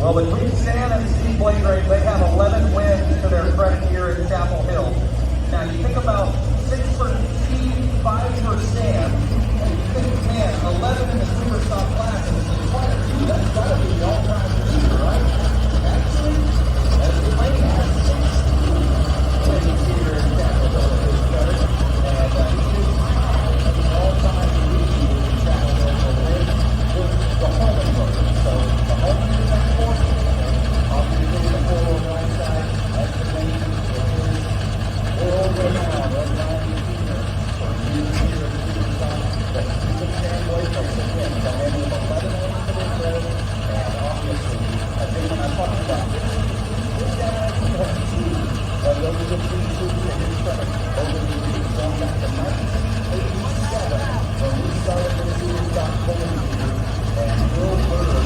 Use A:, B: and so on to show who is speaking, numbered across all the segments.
A: Well, between Sam and Steve Blagrave, they have 11 wins to their credit here in Chapel Hill. Now, you think about 6 for Steve, 5 for Sam, and you think, man, 11 in the Superstock class is quite a few. That's got to be the all-time leader, right? Actually, that's the lane has 16 wins here in Chapel Hill at his credit, and he is tied as the all-time leader in Chapel Hill for wins with the Holman brothers. So the Holman is at 4, and obviously the 4 on the right side, that's the lane that is world renowned, Red Lion Jr. for years here at the Superstock. But Steve and Sam Blagrave again, come in with 11 wins to their credit, and obviously, I think when I talked about this guy has two, but those are the 3 suits in his credit over the years, going back to 1987 when we started the Superstock pulling here, and Bill Bird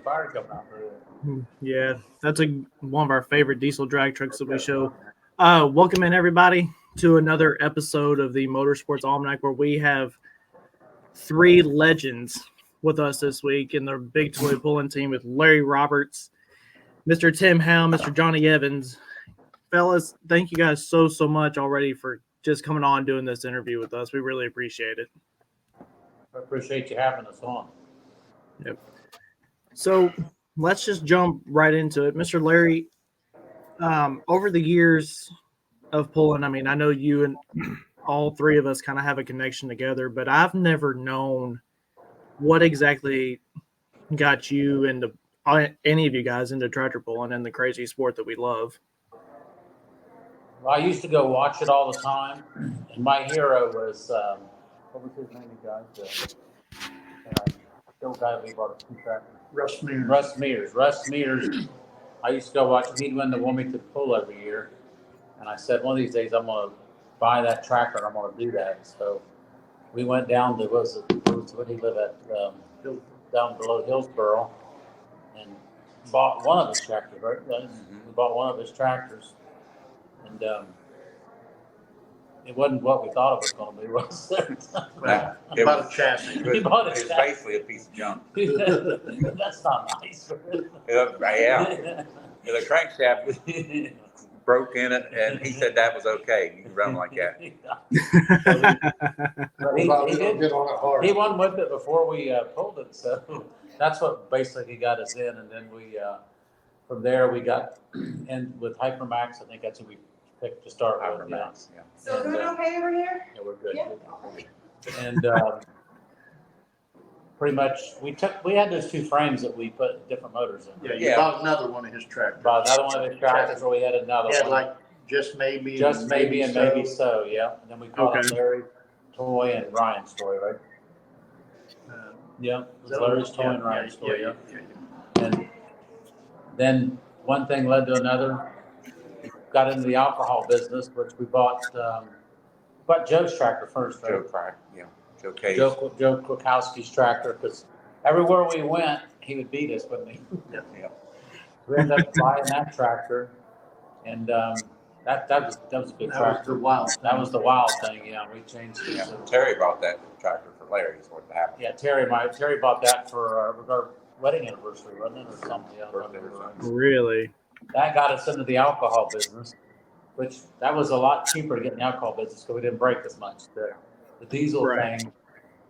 B: Fire coming out there.
C: Yeah, that's one of our favorite diesel drag trucks that we show. Welcome in, everybody, to another episode of the Motorsports Almanac, where we have 3 legends with us this week in the big toy pulling team with Larry Roberts, Mr. Tim Howell, Mr. Johnny Evans. Fellas, thank you guys so much already for just coming on doing this interview with us. We really appreciate it.
B: I appreciate you having us on.
C: Yep. So let's just jump right into it. Mr. Larry, over the years of pulling, I mean, I know you and all 3 of us kind of have a connection together, but I've never known what exactly got you into any of you guys into tractor pulling and the crazy sport that we love.
B: Well, I used to go watch it all the time, and my hero was what was his name, guys? The old guy we bought a 2 tractors.
D: Russ Mears.
B: Russ Mears. I used to go watch him. He'd win the Wilmington Pull every year, and I said one of these days I'm going to buy that tractor and I'm going to do that. So we went down to what he live at down below Hillsboro, and bought one of his tractors. Right, we bought one of his tractors, and it wasn't what we thought it was going to be, was it?
D: Well, it was a chassis.
B: It was
E: basically a piece of junk.
B: That's not nice.
E: Yeah. The crankshaft broke in it, and he said that was okay. You can run like that.
B: He won with it before we pulled it, so that's what basically got us in. And then we, from there, we got in with Hypermax. I think that's who we picked to start with.
E: Hypermax, yeah.
F: So doing okay over here?
B: Yeah, we're good.
F: Yeah.
B: And pretty much we had those 2 frames that we put different motors in.
D: Yeah, you bought another one of his tractors.
B: Bought another one of his tractors, or we had another
D: He had
B: one.
D: like just maybe
B: and maybe so, yeah. And then we called it Larry Toy and Ryan's Toy, right? Yeah, it was Larry's Toy and Ryan's Toy, yeah. And then one thing led to another. Got into the alcohol business, which we bought Joe's tractor first, right?
E: Joe Crack, yeah, Joe Case.
B: Joe Kwiatkowski's tractor, because everywhere we went, he would beat us, wouldn't he?
E: Yeah.
B: We ended up buying that tractor, and that was a good
D: That was
B: tractor.
D: the wild.
B: That was the wild thing. Yeah, we changed it.
E: Yeah,
B: So.
E: Terry bought that tractor for Larry, is what happened.
B: Yeah, Terry bought that for our wedding anniversary, wasn't it, or something? Yeah,
E: Birthday or something.
C: Really?
B: that got us into the alcohol business, which that was a lot cheaper to get in the alcohol business because we didn't break as much. The diesel
C: Right.
B: thing,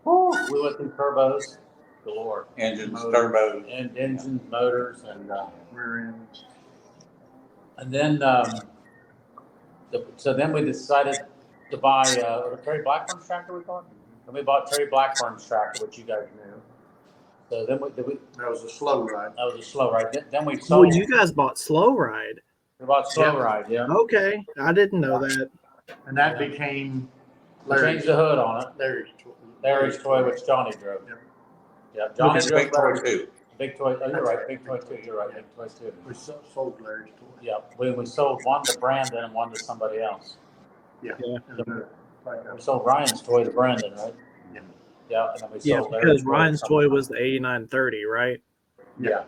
B: woo, we went through turbos galore,
E: Engines,
B: Motors.
E: turbos.
B: and engines, motors, and
D: Rear ends.
B: then so then we decided to buy Terry Blackburn's tractor. We bought, and we bought Terry Blackburn's tractor, which you guys knew. So then
D: That was a slow ride.
B: that was a slow ride. Then we sold.
C: Well, you guys bought Slow Ride.
B: We bought slow
D: Yeah.
B: ride. Yeah.
C: Okay, I didn't know that.
D: And that became
B: We changed the hood on it.
D: Larry's
B: Toy, which Johnny drove.
D: Yep.
B: Yeah, Johnny
E: Which is
B: drove
E: big toy
B: Larry's-
E: too.
B: Big toy. Oh, you're right. Big toy too. You're right. Big toy too.
D: We sold Larry's toy.
B: Yeah, we sold one to Brandon and one to somebody else.
D: And, like,
B: We sold Ryan's toy to Brandon, right?
D: Yeah.
B: Yeah, and then we
C: Yeah,
B: sold Larry's
C: because
B: toy to
C: Ryan's
B: somebody
C: toy was the 8930, right?
B: Yeah,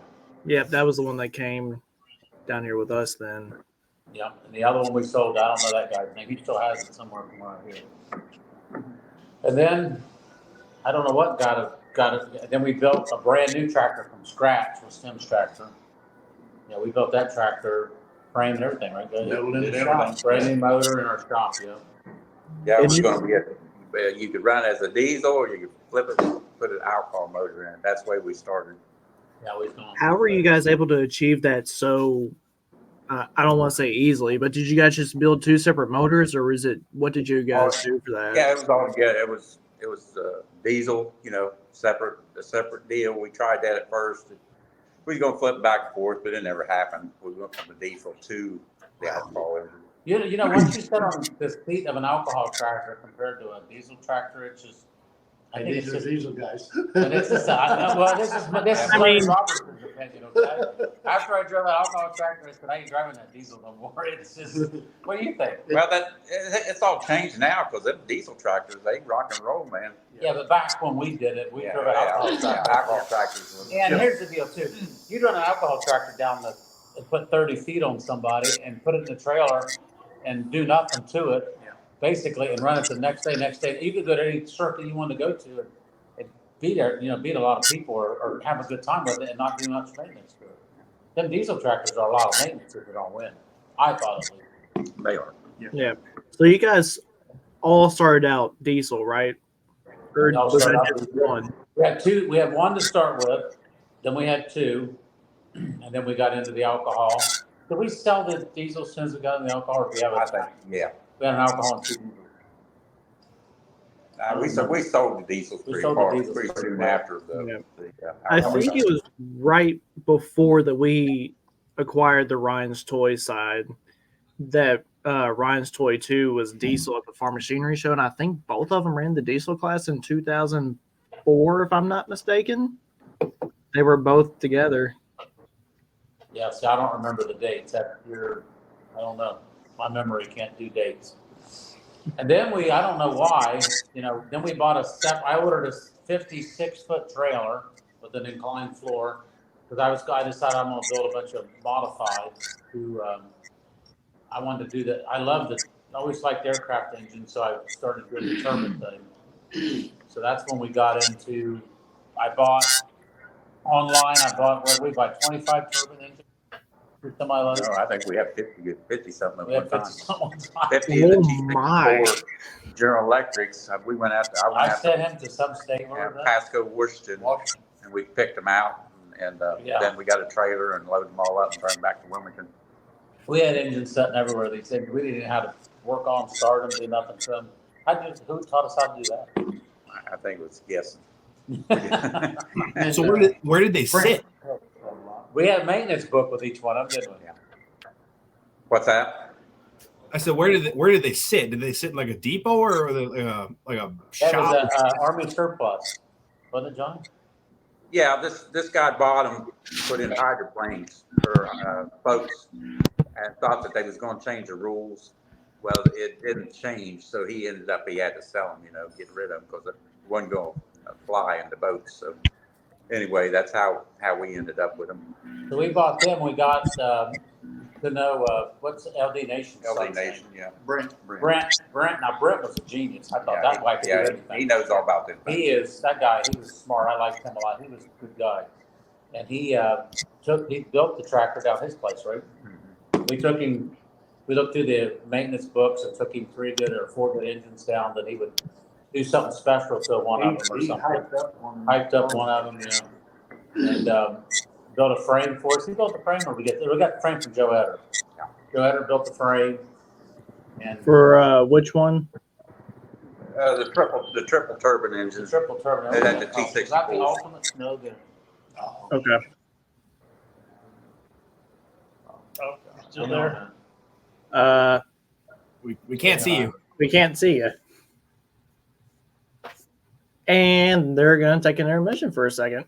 C: Yeah, that was the one that came down here with us then.
B: yeah. And the other one we sold, I don't know that guy's name. He still has it somewhere from around here. And then I don't know what got it. Then we built a brand new tractor from scratch with Tim's tractor. Yeah, we built that tractor, frame and everything, right?
D: Built it,
B: Did
D: everything.
B: Brand new motor in our shop, yeah.
E: Yeah, it
C: And
E: was
C: you-
E: gonna be you could run it as a diesel or you could flip it, put an alcohol motor in it. That's the way we started.
B: Yeah, we've gone.
C: How were you guys able to achieve that so, I don't want to say easily, but did you guys just build two separate motors or what did you guys do for that?
E: Yeah, it was all together. It was diesel, a separate deal. We tried that at first. We was gonna flip back and forth, but it never happened. We went from the diesel to the alcohol engine.
B: You know, once you sit on the seat of an alcohol tractor compared to a diesel tractor, it's just, I think it's
D: These are
B: just,
D: diesel guys.
B: and it's just, well, this is
C: I
B: Larry
C: mean-
B: Robertson's opinion, okay? After I drove an alcohol tractor, I said, I ain't driving that diesel no more. It's just, what do you think?
E: Well, it's all changed now because them diesel tractors, they rock and roll, man.
B: Yeah, but back when we did it, we drove an alcohol tractor.
E: alcohol tractors. was-
B: And here's the deal too, you run an alcohol tractor down and put 30 feet on somebody and put it in the trailer and do nothing to it,
D: Yeah.
B: basically, and run it the next day. You could go to any circuit you want to go to and beat a lot of people or have a good time with it and not do much maintenance to it. Them diesel tractors are a lot of maintenance if you don't win. I thought at least.
E: They are.
C: Yeah. So you guys all started out diesel, right? Or
B: We all
C: was
B: started
C: that
B: out
C: just
B: diesel.
C: one?
B: We had one to start with, then we had two, and then we got into the alcohol. Did we sell the diesel as soon as we got in the alcohol, or do we have
E: I think, yeah.
B: we had an alcohol and two diesels?
E: We sold the diesels
B: We
E: pretty
B: sold the
E: far,
B: diesels
E: pretty
B: pretty
E: soon
B: well.
E: after
C: Yeah.
E: the
C: I
E: alcohol.
C: think it was right before that we acquired the Ryan's Toy side that Ryan's Toy 2 was diesel at the Farm Machinery Show, and I think both of them ran the diesel class in 2004, if I'm not mistaken. They were both together.
B: Yeah, see, I don't remember the dates that year. I don't know. My memory can't do dates. And then I don't know why, then we bought I ordered a 56-foot trailer with an inclined floor because I decided I'm going to build a bunch of modified I wanted to do that. I always liked aircraft engines, so I started doing the turbine thing. So that's when we got into, I bought online, we bought 25 turbine engines for semi-loads.
E: No, I think we have 50 something at
B: We
E: one
B: had
E: time.
B: 50 something time.
E: 50 in the
C: Oh, my.
E: T64 General Electrics. We went out to, I
B: I
E: went out
B: sent
E: to
B: him to some state. Where was that?
E: Pasco, Washington, and we picked them out. And
B: Yeah.
E: then we got a trailer and loaded them all up and turned them back to Wilmington.
B: We had engines sitting everywhere. These things, we didn't know how to work on, start them, do nothing to them. Who taught us how to do
E: I think it was guessing.
B: that?
G: So where did they sit?
B: We had a maintenance book with each one of them, didn't we?
E: What's that?
G: I said, where did they sit? Did they sit in like a depot or like a
B: That
G: shop?
B: was an Army surplus, wasn't it, John?
E: Yeah, this guy bought them, put in hydroplanes for boats, and thought that they was going to change the rules. Well, it didn't change, so he ended up he had to sell them, get rid of them because it wasn't going to fly in the boats. So anyway, that's how we ended up with them.
B: So we bought them. We got to know what's LD Nation.
E: LD Nation, yeah.
D: Brent.
B: Brent. Now Brent was a genius. I thought that guy could do anything.
E: He knows all about this.
B: He is that guy. He was smart. I liked him a lot. He was a good guy, and he built the tractor down his place, right?
E: Mm-hmm.
B: We took him. We looked through the maintenance books and took him 3 good or 4 good engines down that he would do something special to one of them or
D: He
B: something.
D: hyped up
B: one of them, and built a frame for us. He built the frame, or we got the frame from Joe Etter.
E: Yeah.
B: Joe Etter built the frame, and
C: For which one?
E: The triple turbine engines.
B: triple turbo.
E: And then the T64.
B: Is that the ultimate? No good.
C: Okay.
B: Still there?
G: We can't see you.
C: We can't see you. And they're going to take an intermission for a second.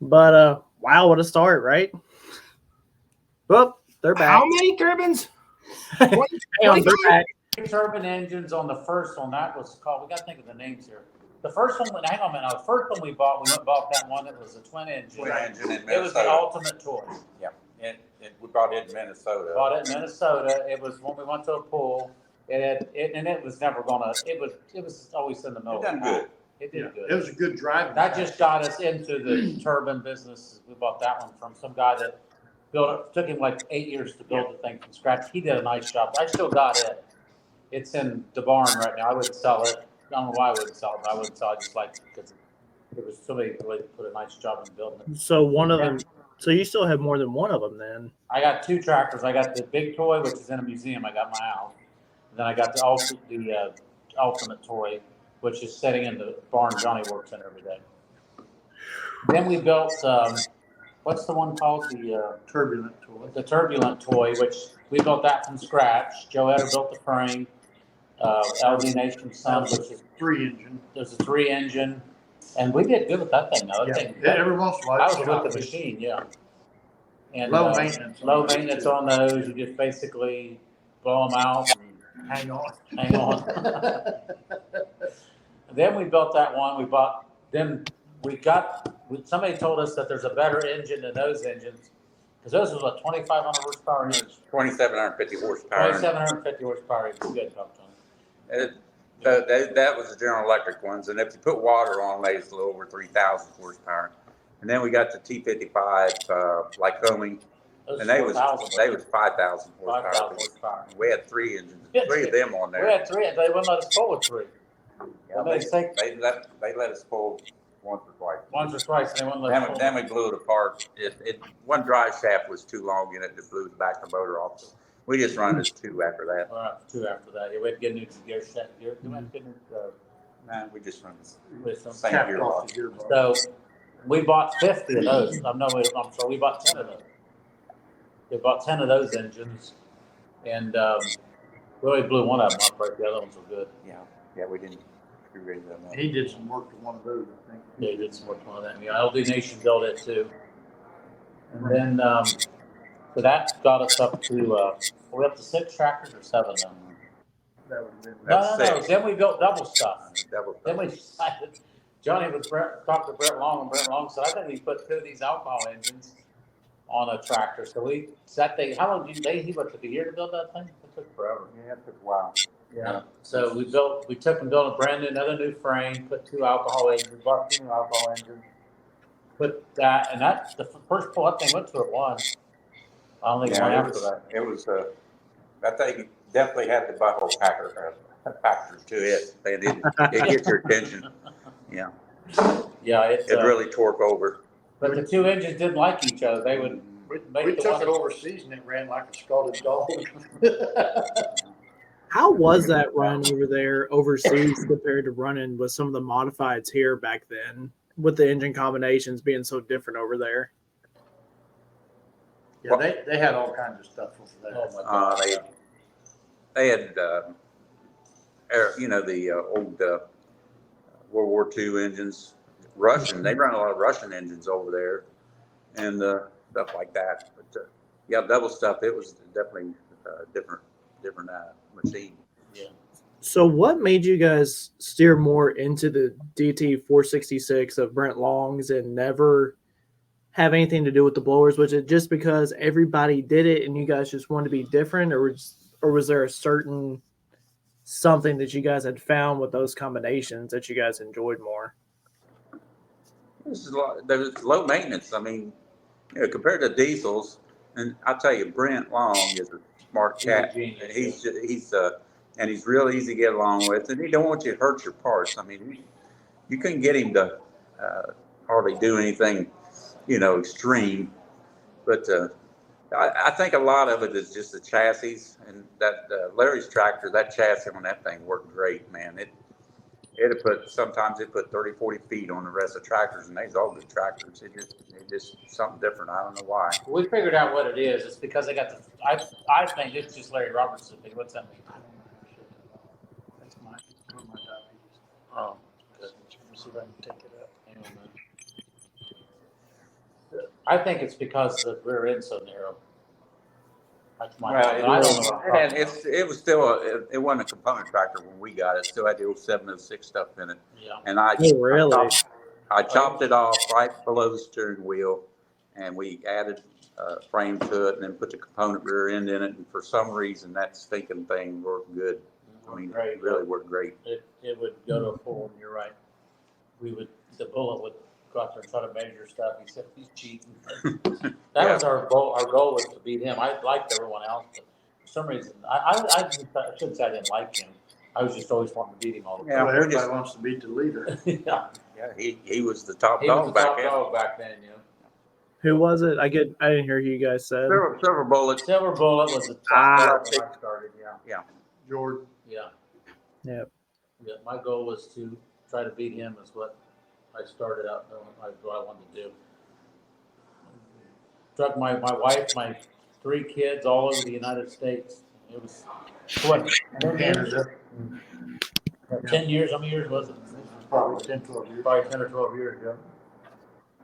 C: But, wow, what a start, right? Whoop, they're back.
G: How many turbines?
C: Hang on, they're back.
B: Turbine engines on the first one. That was called. We got to think of the names here. The first one. Hang on a minute. The first one we bought. We went and bought that one. That was a twin engine.
E: Twin engine in Minnesota.
B: It was the ultimate toy.
E: Yeah, and we bought it in Minnesota.
B: Bought it in Minnesota. It was when we went to a pool. It was never gonna. It was always in the middle.
E: It done good.
B: It did
D: It
B: good.
D: was a good driving.
B: That just got us into the turbine business. We bought that one from some guy that built it. Took him like 8 years to build the thing from scratch. He did a nice job. I still got it. It's in the barn right now. I wouldn't sell it. I don't know why I wouldn't sell it, but I wouldn't sell it just like because it was somebody really put a nice job in building it.
C: So one of them. So you still have more than one of them then?
B: I got 2 tractors. I got the big toy, which is in a museum. I got in my house. And then I got the ultimate toy, which is sitting in the barn Johnny works in every day. Then we built what's the one called? The
D: turbulent toy.
B: the turbulent toy, which we built that from scratch. Joe Etter built the frame. LD Nation Sun, which is
D: 3 engine.
B: there's a 3 engine, and we did good with that thing. Though.
D: Yeah, every once in a while.
B: I
D: it's
B: was with
D: got
B: the machine, yeah. And
D: Low maintenance.
B: Low maintenance on those. You just basically blow them out and
D: Hang on.
B: hang on. Then we built that one. Somebody told us that there's a better engine than those engines because those was a 2,500 horsepower engine.
E: 2,750 horsepower.
B: 2,750 horsepower. It's good, Tony.
E: That was the General Electric ones, and if you put water on, they was a little over 3,000 horsepower. And then we got the T55 Lycoming, and they was 5,000 horsepower.
B: 5,000 horsepower.
E: We had 3 engines, 3 of them on there.
B: We had 3. They wouldn't let us pull with 3.
E: Yeah, they let us pull once or twice.
B: Once or twice, and they wouldn't let us pull.
E: Then we blew it apart. One drive shaft was too long, and it just blew the back of the motor off. So we just run as 2 after that.
B: 2 after that. Yeah, we had to get a new gear set. We had to get a new
E: Nah, we just run the
B: with some.
E: same
D: Capped
E: gearbox.
D: off the gearbox.
B: So we bought 50 of those. I'm sorry, we bought 10 of those. We bought 10 of those engines, and we only blew one of them up. Right, the other ones were good.
E: Yeah, we didn't. We really done that.
D: He did some work to one of those, I think.
B: Yeah, he did some work on that. Yeah, LD Nation built it too. And then, so that got us up to, are we up to 6 tractors or 7 now?
D: That would have been.
B: No.
E: That's 6.
B: Then we built double stuff.
E: Double.
B: Then we decided, Johnny was talked to Brett Long, and Brett Long said, I think we put 2 of these alcohol engines on a tractor. So we sat there. How long did he took a year to build that thing? It took forever.
E: Yeah, it took a while.
B: Yeah. So we took and built another new frame, put 2 alcohol engines, bought 2 new alcohol engines, put that, and that's the first pull that thing went to it once. I don't think one after that.
E: It was that thing definitely had the butthole factor to it. It gets your attention. Yeah.
B: Yeah, it
E: really torque over.
B: But the 2 engines didn't like each other. They would make
D: We
B: the
D: took
B: one
D: it overseas and it ran like a scalded dog.
C: How was that run over there overseas compared to running with some of the modifieds here back then, with the engine combinations being so different over there?
D: Yeah, they had all kinds of stuff over there.
B: Oh my God.
E: They had, the old World War II engines Russian. They run a lot of Russian engines over there, and stuff like that. But yeah, double stuff. It was definitely different machine.
B: Yeah.
C: So, what made you guys steer more into the DT 466 of Brent Long's and never have anything to do with the blowers? Was it just because everybody did it and you guys just wanted to be different, or was there a certain something that you guys had found with those combinations that you guys enjoyed more?
E: There's low maintenance. I mean, compared to diesels, and I'll tell you, Brent Long is a smart cat. And he's real easy to get along with, and he don't want you to hurt your parts. I mean, you couldn't get him to hardly do anything, extreme. But I think a lot of it is just the chassis, and that Larry's tractor, that chassis on that thing worked great, man. Sometimes it put 30, 40 feet on the rest of the tractors, and they's all good tractors. It just something different. I don't know why.
B: We figured out what it is. It's because they got I think it's just Larry Robertson. What's that mean?
D: That's my diabetes.
B: Oh,
D: Let me see if I can take it up.
B: I think it's because the rear end's so narrow. That's my.
E: Well,
B: I don't know.
E: it was still it wasn't a component tractor when we got it. It still had the old 706 stuff in it.
B: Yeah.
E: And I chopped it off right below the steering wheel, and we added a frame to it, and then put the component rear end in it. And for some reason, that stinking thing worked good. I mean,
B: Great.
E: it really worked great.
B: It would go to a full, and you're right. The bullet would go out there and try to measure stuff. He said he's cheating. That was our goal. Our goal was to beat him. I liked everyone else, but for some reason, I shouldn't say I didn't like him. I was just always wanting to beat him all the
E: Yeah,
B: time.
D: Well, everybody wants to beat the leader.
B: Yeah.
E: Yeah, he was the top
B: He was
E: dog
B: the
E: back
B: top
E: then.
B: dog back then,
C: Who was it? I didn't hear who you guys said.
E: Silver Bullet.
B: Silver Bullet was the top dog when I started,
D: Jordan.
B: yeah.
C: Yep.
B: Yeah, my goal was to try to beat him is what I started out doing, what I wanted to do. Drug my wife, my 3 kids all over the United States. It was, what, 10 years? 10 years, how many years was it?
D: Probably 10, 12 years.
B: Probably 10 or 12 years, yeah.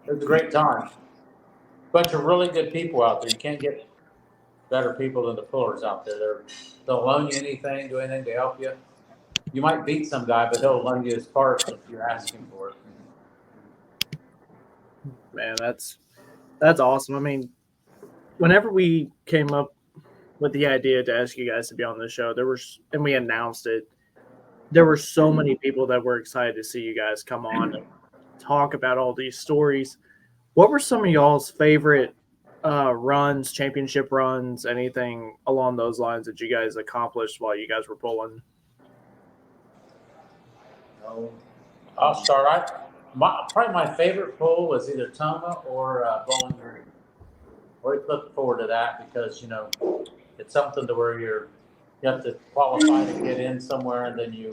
B: It was a great time. Bunch of really good people out there. You can't get better people than the pullers out there. They'll loan you anything, do anything to help you. You might beat some guy, but he'll loan you his parts if you're asking for it.
C: Man, that's awesome. I mean, whenever we came up with the idea to ask you guys to be on the show, and we announced it, there were so many people that were excited to see you guys come on and talk about all these stories. What were some of y'all's favorite runs, championship runs, anything along those lines that you guys accomplished while you guys were pulling?
B: I'll start. Probably my favorite pull was either Toma or Bowling Green. Always look forward to that because it's something to where you have to qualify to get in somewhere, and then you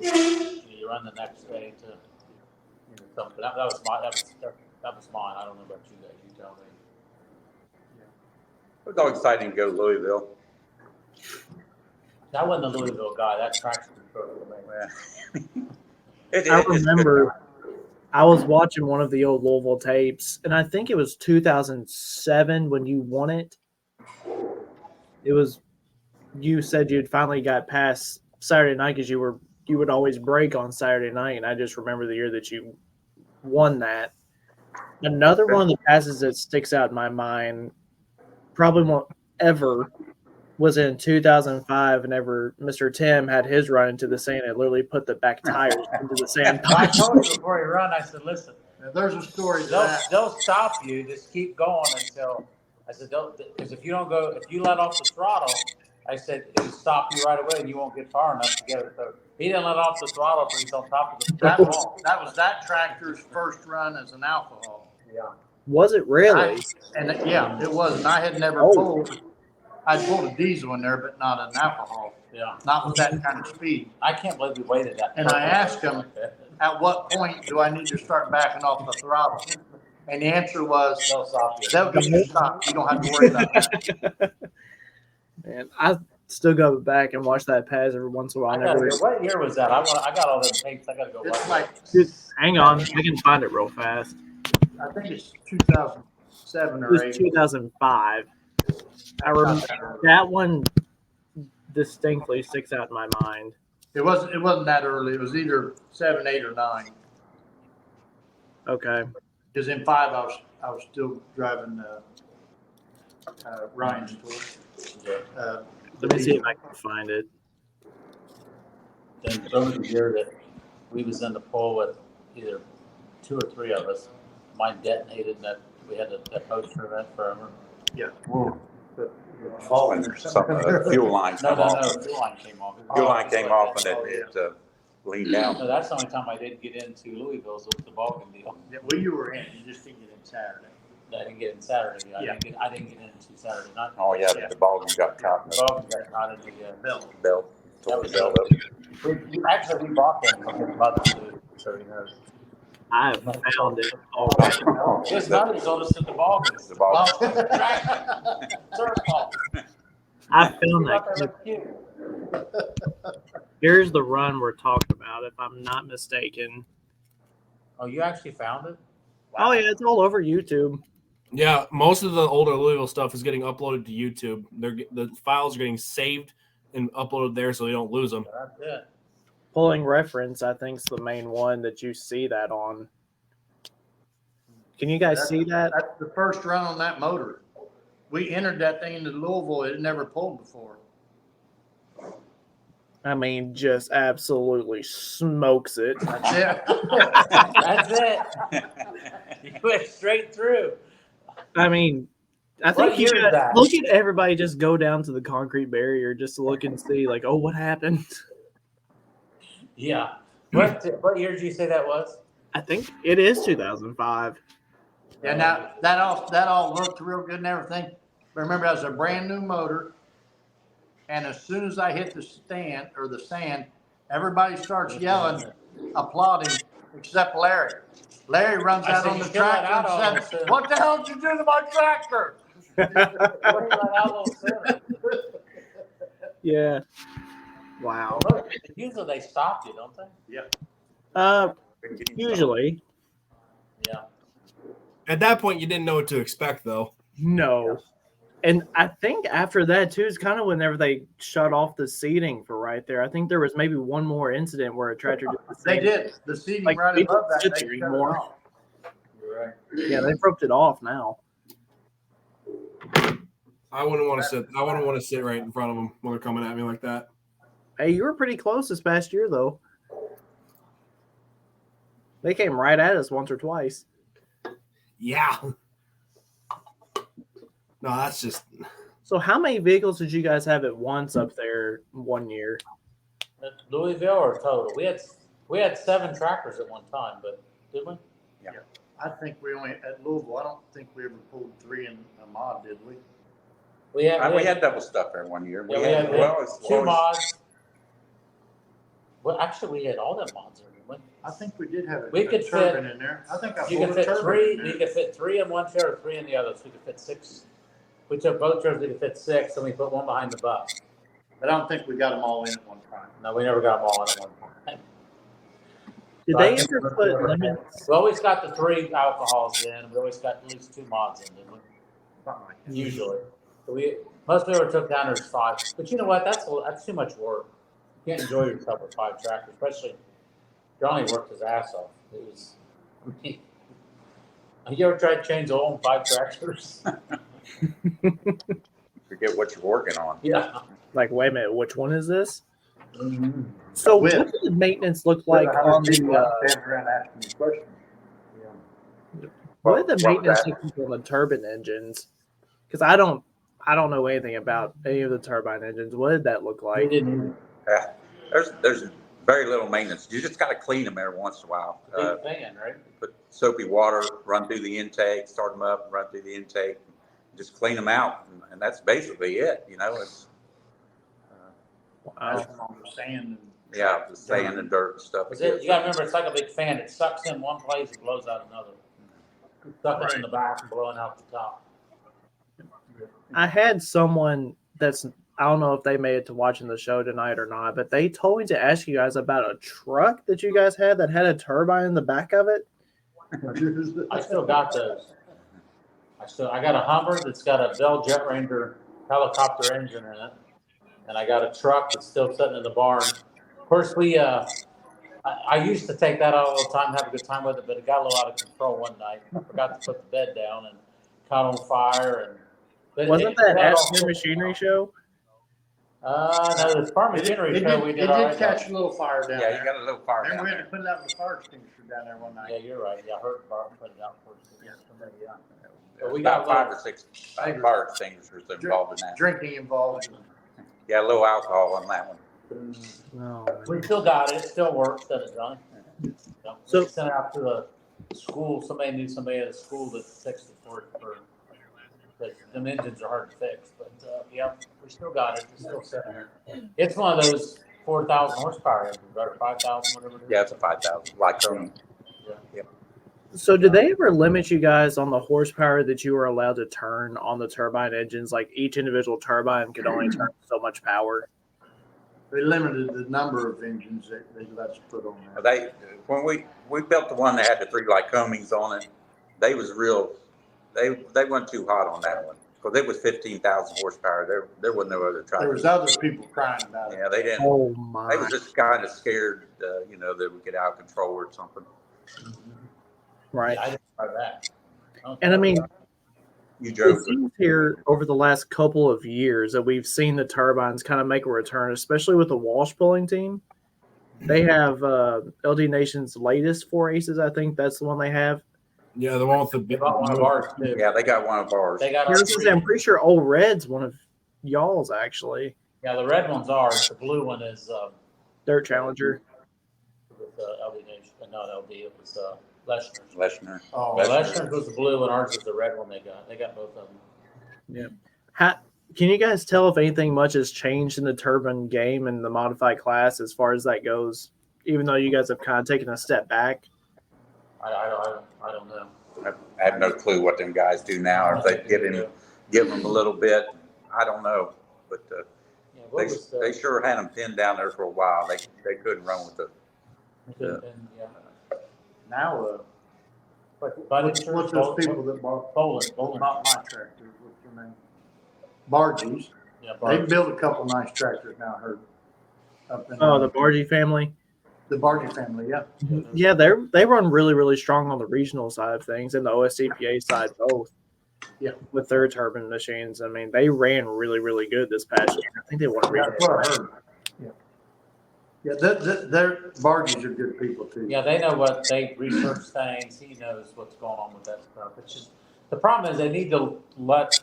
B: run the next day to something. That was mine. I don't know about you guys. You tell me.
E: It was all exciting to go to Louisville.
B: I wasn't a Louisville guy. That track's
C: I remember I was watching one of the old Louisville tapes, and I think it was 2007 when you won it. You said you'd finally got past Saturday night because you would always break on Saturday night, and I just remember the year that you won that. Another one of the passes that sticks out in my mind, probably won't ever, was in 2005 whenever Mr. Tim had his run into the sand and literally put the back tires into the sand.
B: I told you before he run, I said, listen,
D: Now, there's a story to that.
B: they'll stop you. Just keep going until, I said, because if you let off the throttle, I said, it'll stop you right away and you won't get far enough to get it. So he didn't let off the throttle until he's on top of the
D: That
B: wall.
D: was that tractor's first run as an alcohol.
B: Yeah.
C: Was it really?
D: Yeah, it was. And I had never
C: Oh.
D: pulled. I'd pulled a diesel in there, but not an alcohol.
B: Yeah.
D: Not with that kind of speed.
B: I can't believe we waited that.
D: And I asked him, at what point do I need to start backing off the throttle? And the answer was,
B: They'll stop you.
D: they'll get you stopped. You don't have to worry about that.
C: Man, I still go back and watch that pass every once in a while.
B: What year was that? I got all them tapes. I got to go watch
D: It's
B: it.
D: like,
C: Dude, hang on, I can find it real fast.
D: I think it's 2007
C: It
D: or
C: was
D: 8.
C: 2005. I remember that one distinctly sticks out in my mind.
D: It wasn't that early. It was either 7, 8, or 9.
C: Okay.
D: Because in 5, I was still driving Ryan's tour.
C: Let me see if I can find it.
B: Then there was a year that we was in the pool with either 2 or 3 of us. Mine detonated, and that we had that poster event forever.
D: Yeah.
E: Falling or something, fuel line
B: No,
E: come off.
B: fuel line came off.
E: Fuel line came off and it leaned down.
B: No, that's the only time I didn't get into Louisville's with the Balkan deal.
D: Yeah, well, you were in. You just didn't get in Saturday.
B: I didn't get in Saturday. I
D: Yeah.
B: didn't get into Saturday night.
E: Oh, yeah, the ball got caught in
B: The
E: the
B: Balkan got caught in the
D: Belt.
E: belt.
B: That
E: Tore
B: was
E: the belt up.
B: Actually, we bought them from his mother too, so he knows.
C: I have found it already.
B: His mother told us that the Balkans.
E: The ball.
B: Sir, Paul.
C: I found that
B: They
C: clip.
B: look cute.
C: Here's the run we're talking about, if I'm not mistaken.
B: Oh, you actually found it?
C: Oh yeah, it's all over YouTube.
G: Yeah, most of the older Louisville stuff is getting uploaded to YouTube. The files are getting saved and uploaded there so they don't lose them.
B: That's it.
C: Pulling reference, I think, is the main one that you see that on. Can you guys see that?
D: That's the first run on that motor. We entered that thing into Louisville. It had never pulled before.
C: I mean, just absolutely smokes it.
D: That's it.
B: That's it. You went straight through.
C: I mean, I
B: What
C: think you
B: year is
C: got
B: that?
C: look at everybody just go down to the concrete barrier just to look and see, like, oh, what happened?
B: Yeah. What year did you say that was?
C: I think it is 2005.
D: Yeah, now that all looked real good and everything. But remember, that was a brand new motor. And as soon as I hit the stand or the sand, everybody starts yelling, applauding, except Larry. Larry runs
B: I
D: out
B: said,
D: on the
B: "You still let
D: tractor
B: out all
D: and
B: of a
D: says,
B: sudden."
D: "What the hell did you do to my tractor?"
C: Yeah. Wow.
B: Usually they stop you, don't they?
C: Usually,
B: Yeah.
G: At that point, you didn't know what to expect, though.
C: no. And I think after that too is kind of whenever they shut off the seating for right there. I think there was maybe one more incident where a tractor did the
D: They
C: same.
D: did. The seating
C: Like,
D: right
C: people
D: above that,
C: sit
D: they
C: there
D: shut it
C: anymore.
D: off.
B: You're right.
C: Yeah, they roped it off now.
G: I wouldn't want to sit. I wouldn't want to sit right in front of them when they're coming at me like that.
C: Hey, you were pretty close this past year though. They came right at us once or twice.
G: Yeah. No, that's just.
C: So how many vehicles did you guys have at once up there one year?
B: At Louisville or total? We had 7 tractors at one time, but did we?
D: I think we only at Louisville. I don't think we ever pulled 3 in a mod, did we?
B: We
E: had double stuff there one year.
B: Yeah, we had
E: it's
B: 2
E: always-
B: mods. Well, actually, we had all them mods there, didn't we?
D: I think we did have
B: We
D: a
B: could
D: turbine in there. I think I
B: You
D: pulled
B: could
D: a
B: fit
D: turbine
B: 3.
D: in
B: You
D: there.
B: could fit 3 in one chair or 3 in the other. So we could fit 6. We took both chairs. We could fit 6, and we put one behind the bus.
D: But I don't think we got them all in at one time.
B: No, we never got them all in at one time.
C: Did they ever put limits?
B: We always got the 3 alcohols in. We always got at least 2 mods in, didn't we?
D: Something like that.
B: Usually. So most people took down there's 5. But you know what? That's too much work. You can't enjoy yourself with 5 tractors, especially Johnny worked his ass off. It was. You ever tried to change oil in 5 tractors?
E: Forget what you're working on.
B: Yeah.
C: Like, wait a minute, which one is this?
B: Mm-hmm.
C: So
D: With-
C: what did the maintenance look like on the
D: Stand around asking me questions.
C: what did the
E: Well,
C: maintenance
E: that-
C: look like on the turbine engines? Because I don't know anything about any of the turbine engines. What did that look
B: I
C: like?
B: didn't.
E: There's very little maintenance. You just got to clean them every once in a while.
B: Big fan, right?
E: Put soapy water, run through the intake, start them up, run through the intake, just clean them out, and that's basically it. You know, it's
C: Wow.
D: On the sand and.
E: yeah, the sand and dirt and stuff.
B: You gotta remember, it's like a big fan. It sucks in one place and blows out another. Sucking in the back and blowing out the top.
C: I had someone that's I don't know if they made it to watching the show tonight or not, but they told me to ask you guys about a truck that you guys had that had a turbine in the back of it.
B: I still got those. I got a Hummer that's got a Bell Jet Ranger helicopter engine in it, and I got a truck that's still sitting in the barn. Of course, I used to take that out all the time, have a good time with it, but it got a little out of control one night. I forgot to put the bed down and caught on fire. And
C: Wasn't that at your machinery show?
B: No, the farm machinery show we
D: It
B: did.
D: did catch a little fire down
E: Yeah,
D: there.
E: you got a little fire down
D: Remember, we had
E: there.
D: to put it out with the fire extinguisher down there one night.
B: Yeah, you're right. Yeah, I heard Bart put it out first. Yeah.
E: There
B: we
E: was
B: got
E: about 5
B: little-
E: or 6 fire extinguishers involved in that.
D: Drinking involved.
E: Yeah, a little alcohol on that one.
C: No.
B: We still got it. It still works. That it's done.
C: So-
B: We sent it out to the school. Somebody knew somebody at a school that fixed it for. Them engines are hard to fix, but yeah, we still got it. It's still sitting there. It's one of those 4,000 horsepower engines, or 5,000, whatever it is.
E: Yeah, it's a 5,000, like
C: So did they ever limit you guys on the horsepower that you were allowed to turn on the turbine engines? Like each individual turbine could only turn so much power.
D: They limited the number of engines that they let us put on there.
E: When we built the one that had the 3 Lycomings on it, they was real. They weren't too hot on that one because it was 15,000 horsepower. There was no other truck.
D: There was other people crying about it.
E: Yeah, they didn't.
C: Oh
E: They
C: my!
E: was just kind of scared, that would get out of control or something.
C: Right.
B: Yeah, I didn't try that.
C: And I mean,
E: You
C: it
E: drove.
C: seems here over the last couple of years that we've seen the turbines kind of make a return, especially with the Walsh pulling team. They have LD Nation's latest 4 aces. I think that's the one they have.
G: Yeah, the one with the
B: They
G: big
B: bought one of ours too.
E: Yeah, they got one of ours.
B: They got our
C: I'm pretty sure Old Red's one of y'all's actually.
B: Yeah, the red one's ours. The blue one is
C: Dirt Challenger.
B: with LD Nation, not LD. It was Leshner's.
E: Leshner.
D: Oh,
B: Leshner's was the blue, and ours is the red one. They got both of them.
C: Can you guys tell if anything much has changed in the turbine game and the modified class as far as that goes? Even though you guys have kind of taken a step back.
B: I don't know.
E: I have no clue what them guys do now. Or if they give them a little bit, I don't know. But
B: Yeah, what was the,
E: they sure had them pinned down there for a while. They couldn't run with it.
B: yeah.
D: Now,
B: But
D: what's those people that bought
B: Poland.
D: not my tractors? What's their name? Bargees.
B: Yeah,
D: They
B: Bart.
D: built a couple nice tractors now. I heard up in
C: Oh, the Bargy family.
D: the Bargee family. Yeah.
C: Yeah, they run really, really strong on the regional side of things and the OSCPA side both.
D: Yeah.
C: With their turbine machines. I mean, they ran really, really good this past year. I think they won regional.
D: That's what I heard. Yeah. Yeah, their Bargees are good people too.
B: Yeah, they know what they research things. He knows what's going on with that stuff. It's just the problem is they need to let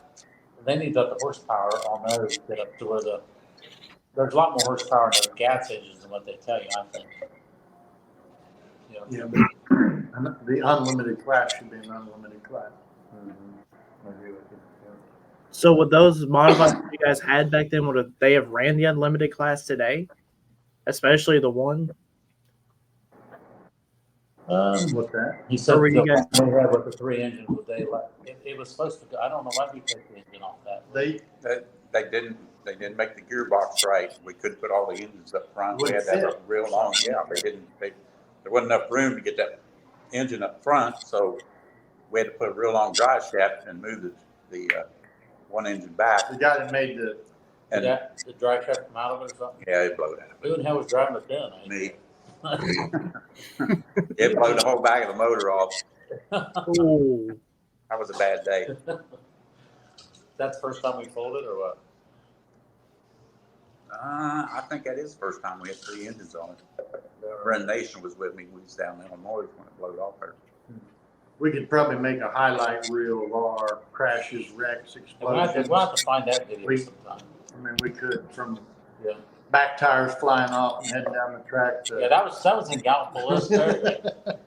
B: the horsepower on those get up to where there's a lot more horsepower in those gas engines than what they tell you. I think.
D: Yeah, but the unlimited class should be an unlimited class.
B: I agree with you.
C: So with those modifieds you guys had back then, would they have ran the unlimited class today? Especially the one?
D: What's that?
B: He said
C: Or were you
B: the
C: guys-
B: one we had with the 3 engines, would they let it was supposed to go. I don't know why we take the engine off that.
D: They
E: They didn't make the gearbox right. We couldn't put all the engines up front. We had that real long. Yeah, there wasn't enough room to get that engine up front, so we had to put a real long drive shaft and move the one engine back.
D: the guy that made the
E: And
B: The drive shaft come out of it or something?
E: yeah, it blowed out.
B: Who in the hell was driving it then?
E: Me. It blew the whole back of the motor off.
C: Ooh.
E: That was a bad day.
B: That's the first time we pulled it or what?
E: I think that is the first time we had 3 engines on it. Ren Nation was with me. We was down in Illinois when it blew off there.
D: we could probably make a highlight reel of our crashes, wrecks,
B: We'll have
D: explosions.
B: to find that video
D: We-
B: sometime.
D: I mean, we could from
B: Yeah.
D: back tires flying off and heading down the track to.
B: Yeah, that was in Gallipolis.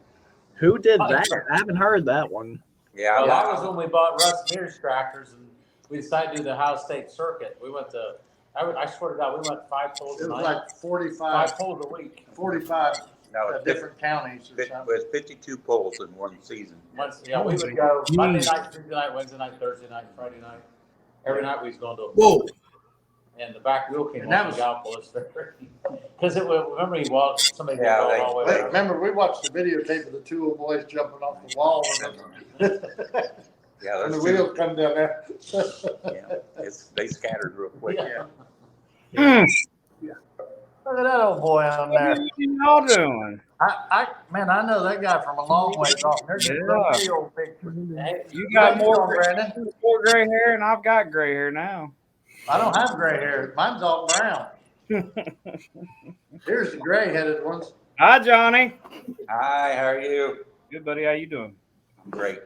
C: Who did that? I haven't heard that one.
E: Yeah,
B: Well, that was when we bought Russ Mears tractors and we decided to do the Ohio State circuit. We went to, I swear to God, we went 5 pulls
D: It
B: a
D: was
B: night,
D: like 45
B: 5 pulls a week.
E: no, it's
D: different counties or
E: It
D: something.
E: was 52 pulls in one season.
B: Once, yeah, we would go Monday night, Tuesday night, Wednesday night, Thursday night, Friday night. Every night we was going to a
G: Whoa.
B: and the back wheel came
D: And that
B: off the outpost there. Because remember he walked, somebody
E: Yeah,
B: got
E: they-
B: all the way around.
D: Remember, we watched the videotape of the two little boys jumping off the wall when
E: Yeah,
D: the
E: those two,
D: wheels come down there.
E: yeah, they scattered real quick.
B: Yeah.
D: Look at that old boy on
H: What
D: there.
H: are y'all doing?
D: Man, I know that guy from a long ways off. They're just
H: Yeah.
D: pretty old pictures.
B: Hey,
H: You
D: How
H: got
D: you
H: more,
D: doing, Brandon?
H: more gray hair, and I've got gray hair now.
D: I don't have gray hair. Mine's all brown. Here's the gray-headed ones.
H: Hi, Johnny.
E: Hi, how are you?
H: Good, buddy. How you doing?
E: Great.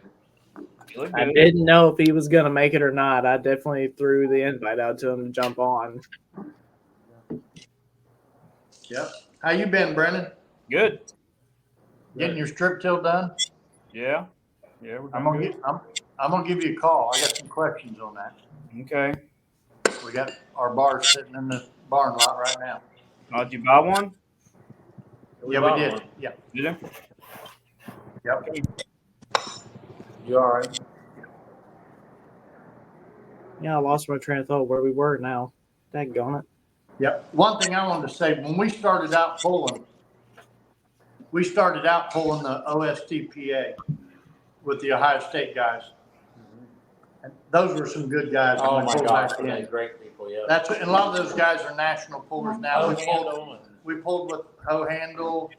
H: You look
C: I
H: good.
C: didn't know if he was gonna make it or not. I definitely threw the invite out to him to jump on.
D: Yep. How you been, Brandon?
H: Good.
D: Getting your strip till done?
H: Yeah. Yeah, we're
D: I'm
H: doing
D: gonna
H: good.
D: get, I'm gonna give you a call. I got some questions on that.
H: Okay.
D: We got our bar sitting in the barn lot right now.
H: Oh, did you buy one?
D: Yeah,
B: bought
D: we did.
B: one.
D: Yeah.
H: Did you?
D: Yep.
B: You all right?
C: Yeah, I lost my train of thought where we were now. Daggone it.
D: Yep. One thing I wanted to say, when we started out pulling the OSTPA with the Ohio State guys. And those were some good guys. when
B: Oh
D: we
B: my
D: pulled
B: gosh,
D: back
B: they're
D: in.
B: great people, yeah.
D: And a lot of those guys are national pullers now.
B: Oh,
D: We pulled with Ho Handle,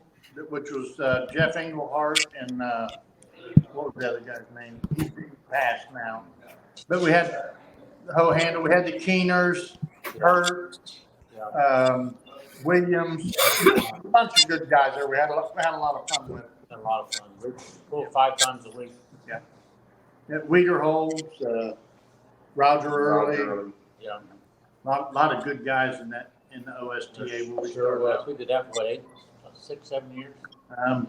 D: which was Jeff Englehart, and what was the other guy's name? He's passed now. But we had Ho Handle, we had the Keeners, Hurt, Williams, a bunch of good guys there. We had a lot of fun with it.
B: a lot of fun. We pull 5 times a week.
D: Wiederholz, Roger Early,
B: Yeah.
D: lot of good guys in the OSTA when we
B: Sure
D: started
B: was.
D: out.
B: We did that for what, 6, 7 years?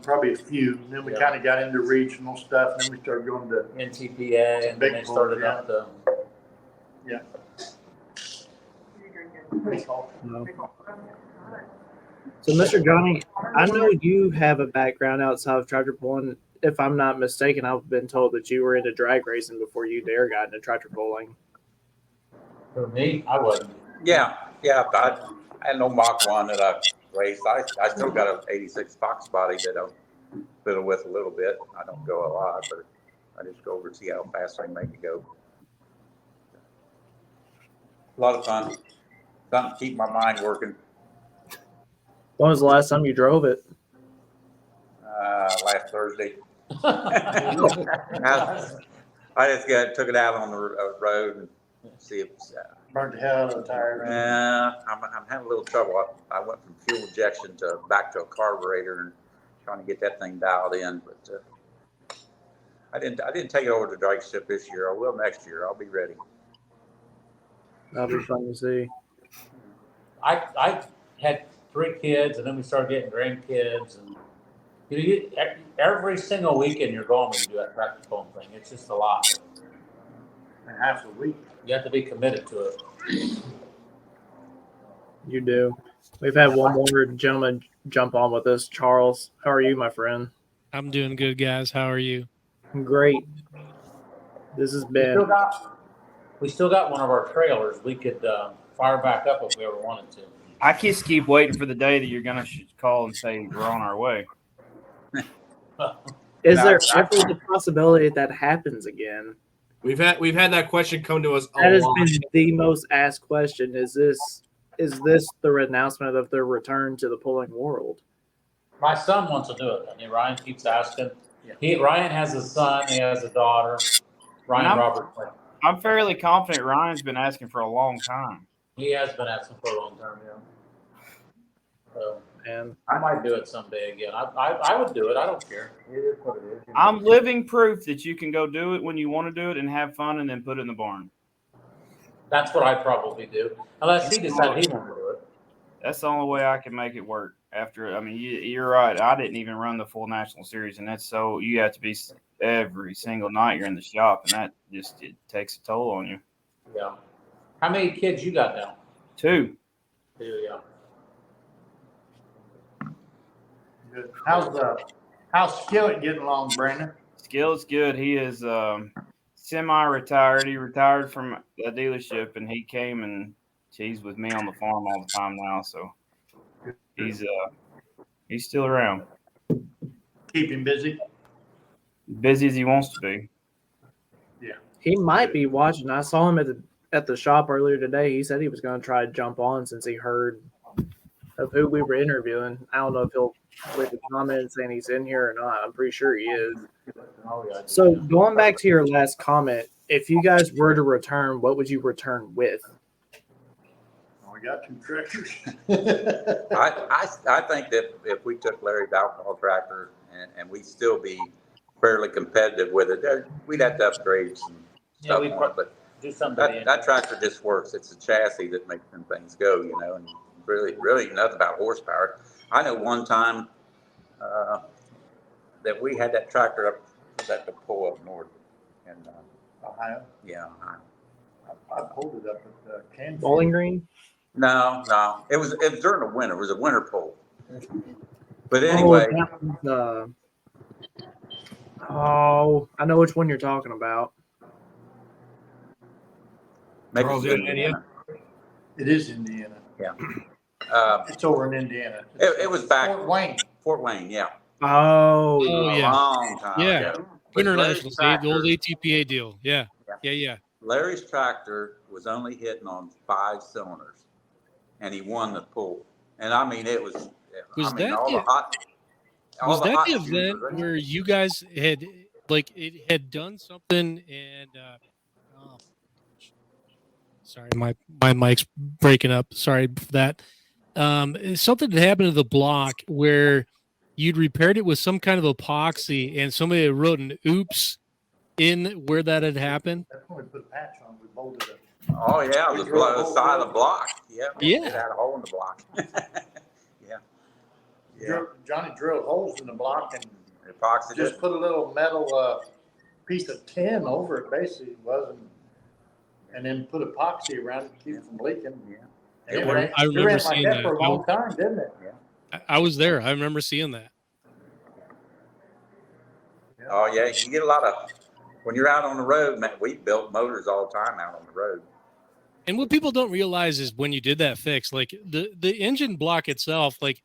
D: Probably a few. And then we
B: Yeah.
D: kind of got into regional stuff. And then we started going to
B: NTPA, and then they
D: Big
B: started
D: board,
B: up the.
C: No. So, Mr. Johnny, I know you have a background outside of tractor pulling. If I'm not mistaken, I've been told that you were into drag racing before you dare got into tractor pulling.
B: For me, I wasn't.
E: Yeah, I had no Mach 1 that I raced. I still got an 86 Fox body that I fiddle with a little bit. I don't go a lot, but I just go over and see how fast I can make it go. A lot of fun. Something to keep my mind working.
C: When was the last time you drove it?
E: Last Thursday. I just took it out on the road and see if
D: burnt the hell out of the tire.
E: I'm having a little trouble. I went from fuel injection back to a carburetor and trying to get that thing dialed in, but I didn't take it over to drag strip this year. I will next year. I'll be ready.
C: That'll be fun to see.
B: I had 3 kids, and then we started getting grandkids, and every single weekend you're going when you do that tractor pulling thing. It's just a lot.
D: Half a week.
B: You have to be committed to it.
C: You do. We've had one more gentleman jump on with us. Charles, how are you, my friend?
I: I'm doing good, guys. How are you?
C: Great. This has been.
B: We still got one of our trailers. We could fire back up if we ever wanted to.
H: I just keep waiting for the day that you're gonna call and say we're on our way.
C: Is there ever the possibility that happens again?
G: We've had that question come to us a
C: That has
G: lot.
C: been the most asked question. Is this the announcement of their return to the pulling world?
B: My son wants to do it. I mean, Ryan keeps asking. Ryan has a son. He has a daughter. Ryan Roberts.
H: I'm fairly confident Ryan's been asking for a long time.
B: He has been asking for a long time, yeah. So,
C: And
B: I might do it someday again. I would do it. I don't care. It is what it is.
H: I'm living proof that you can go do it when you want to do it and have fun and then put it in the barn.
B: That's what I'd probably do, unless he decided he wanted to do it.
H: That's the only way I can make it work. You're right. I didn't even run the full national series, and that's so you have to be every single night you're in the shop, and that just it takes a toll on you.
B: Yeah. How many kids you got now?
H: 2.
B: Yeah.
D: Good. How's Skillet getting along, Brandon?
H: Skill's good. He is semi-retired. He retired from a dealership, and he came and he's with me on the farm all the time now, so he's still around,
D: Keep him busy.
H: busy as he wants to be.
C: He might be watching. I saw him at the shop earlier today. He said he was going to try to jump on since he heard of who we were interviewing. I don't know if he'll leave a comment saying he's in here or not. I'm pretty sure he is. So going back to your last comment, if you guys were to return, what would you return with?
D: We got 2 tractors.
E: I think that if we took Larry's alcohol tractor and we'd still be fairly competitive with it, we'd have to upgrade some stuff on it, but
B: Do something.
E: that tractor just works. It's a chassis that makes them things go, and really nothing about horsepower. I know one time that we had that tractor up at the pull up north in
D: Ohio.
E: yeah, Ohio.
D: I pulled it up at Kansas.
C: Bowling Green?
E: No, it was during the winter. It was a winter pull. But anyway,
C: I know which one you're talking about.
E: maybe
G: Charles,
E: it's
G: you got any idea?
D: It is Indiana.
E: Yeah.
D: It's over in Indiana.
E: It was back
D: Fort Wayne.
E: yeah.
C: Oh,
I: Oh,
E: A
I: yeah.
E: long time
I: Yeah.
E: ago. But
I: International,
E: Larry's
I: the old
E: tractor-
I: ATPA deal. Yeah. Yeah.
E: Larry's tractor was only hitting on 5 cylinders, and he won the pull. And I mean, it was.
I: Was
E: I mean,
I: that
E: all
I: the-
E: the hot. all
I: Was that
E: hot
I: the
E: shoes
I: event
E: were-
I: where you guys had it had done something and oh, sorry, my mic's breaking up. Sorry for that. Something that happened to the block where you'd repaired it with some kind of epoxy and somebody had wrote an oops in where that had happened?
D: That's when we put a patch on. We bolted it.
E: Oh yeah, the side of the block. Yeah.
I: Yeah.
E: It had a hole in the block. Yeah.
D: Johnny drilled holes in the block and
E: Epoxy.
D: just put a little metal piece of tin over it, basically, and then put epoxy around it to keep it from leaking.
E: Yeah.
D: And it
E: I
D: ran
I: remember
D: like
I: seeing
D: that
I: that.
D: for a long time, didn't it?
I: I was there. I remember seeing that.
E: Oh yeah, you get a lot of when you're out on the road, man. We built motors all the time out on the road.
I: And what people don't realize is when you did that fix, like the engine block itself, like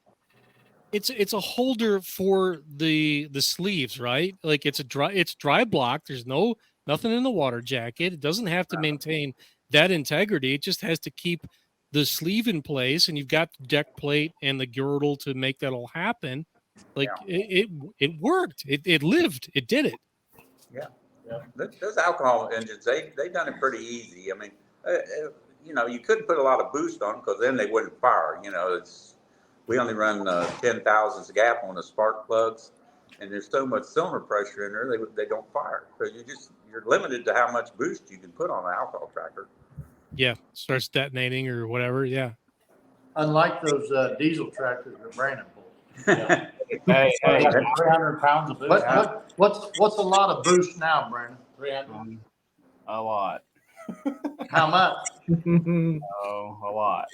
I: it's a holder for the sleeves, right? Like it's dry block. There's nothing in the water jacket. It doesn't have to maintain that integrity. It just has to keep the sleeve in place, and you've got the deck plate and the girdle to make that all happen. Like it worked. It lived. It did it.
E: Yeah. Those alcohol engines, they done it pretty easy. I mean, you couldn't put a lot of boost on them because then they wouldn't fire. We only run 10 thousandths gap on the spark plugs, and there's so much cylinder pressure in there they don't fire. So you're limited to how much boost you can put on an alcohol tractor.
I: Yeah, starts detonating or whatever. Yeah.
D: Unlike those diesel tractors that Brandon pulls.
H: Hey,
B: 300 pounds of boost.
D: What's a lot of boost now, Brandon?
B: 300.
H: a lot.
D: How much?
H: Oh, a lot.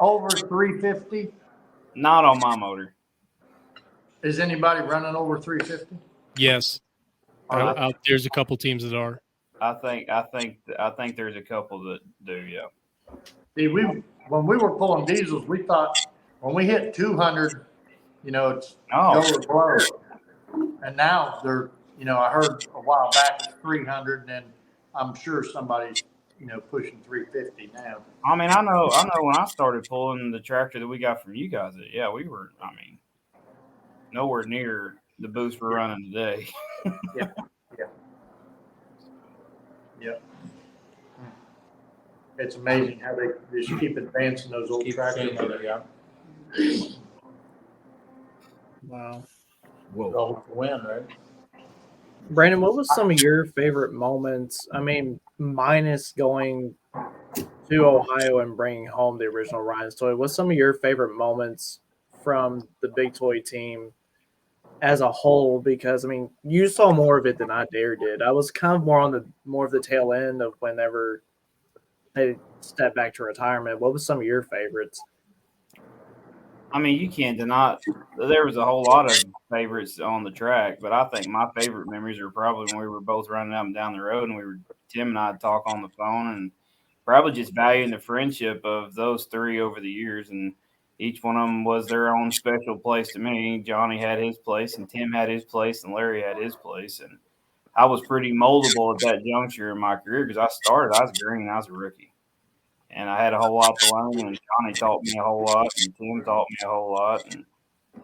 D: Over 350?
H: Not on my motor.
D: Is anybody running over 350?
I: Yes. There's a couple teams that are.
H: I think there's a couple that do. Yeah.
D: See, when we were pulling diesels, we thought when we hit 200, it's go or blow. And now they're, I heard a while back it's 300, and I'm sure somebody's, pushing 350 now.
H: I mean, I know when I started pulling the tractor that we got from you guys, we were, nowhere near the boost we're running today.
D: Yep. It's amazing how they just keep advancing those old tractors.
C: Wow.
B: Go win, right?
C: Brandon, what was some of your favorite moments? I mean, minus going to Ohio and bringing home the original Ryan's toy, what's some of your favorite moments from the Big Toy team as a whole? Because you saw more of it than I did. I was kind of more of the tail end of whenever they stepped back to retirement. What was some of your favorites?
H: You can't deny there was a whole lot of favorites on the track, but I think my favorite memories are probably when we were both running up and down the road and we were Tim and I'd talk on the phone, and probably just valuing the friendship of those three over the years. And each one of them was their own special place to me. Johnny had his place, and Tim had his place, and Larry had his place. And I was pretty moldable at that juncture in my career because I was green, I was a rookie. And I had a whole lot to learn, and Johnny taught me a whole lot, and Tim taught me a whole lot.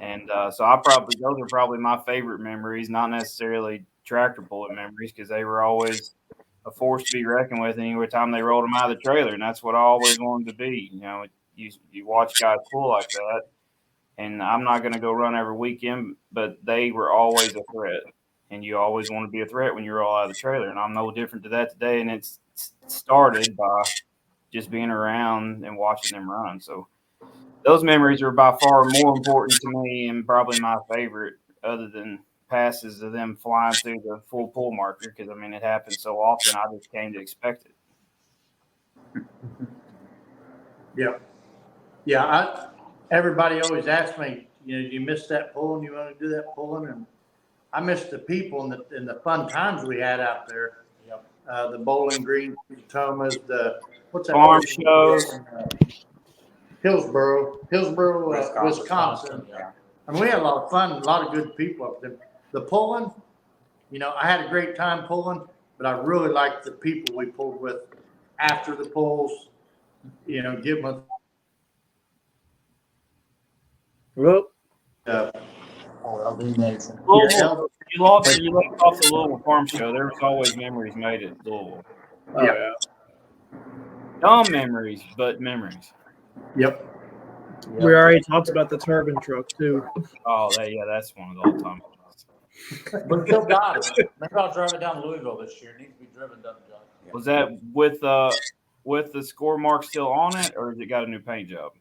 H: And so those are probably my favorite memories, not necessarily tractor pulling memories, because they were always a force to be reckoned with any time they rolled them out of the trailer. And that's what I always wanted to be. You watch guys pull like that, and I'm not going to go run every weekend, but they were always a threat. And you always want to be a threat when you roll out of the trailer. And I'm no different to that today. And it's started by just being around and watching them run. So those memories are by far more important to me and probably my favorite, other than passes of them flying through the full pull marker, because, I mean, it happens so often, I just came to expect it.
D: Yep. Yeah, everybody always asks me, you missed that pulling, you want to do that pulling? And I miss the people and the fun times we had out there.
B: Yep.
D: The Bowling Green, Thomas, what's that?
H: Farm shows.
D: Hillsboro, Wisconsin.
B: Yeah.
D: And we had a lot of fun, a lot of good people up there. The pulling, I had a great time pulling, but I really liked the people we pulled with after the pulls, give them
C: Whoop.
H: Louisville, you left off the Louisville Farm Show. There was always memories made at Louisville.
C: Oh, yeah.
H: Dumb memories, but memories.
D: Yep.
C: We already talked about the turbine truck, too.
H: Oh, that's one of the all-time.
B: We still got it. Maybe I'll drive it down to Louisville this year. It needs to be driven, doesn't it?
H: Was that with the score mark still on it, or has it got a new paint job?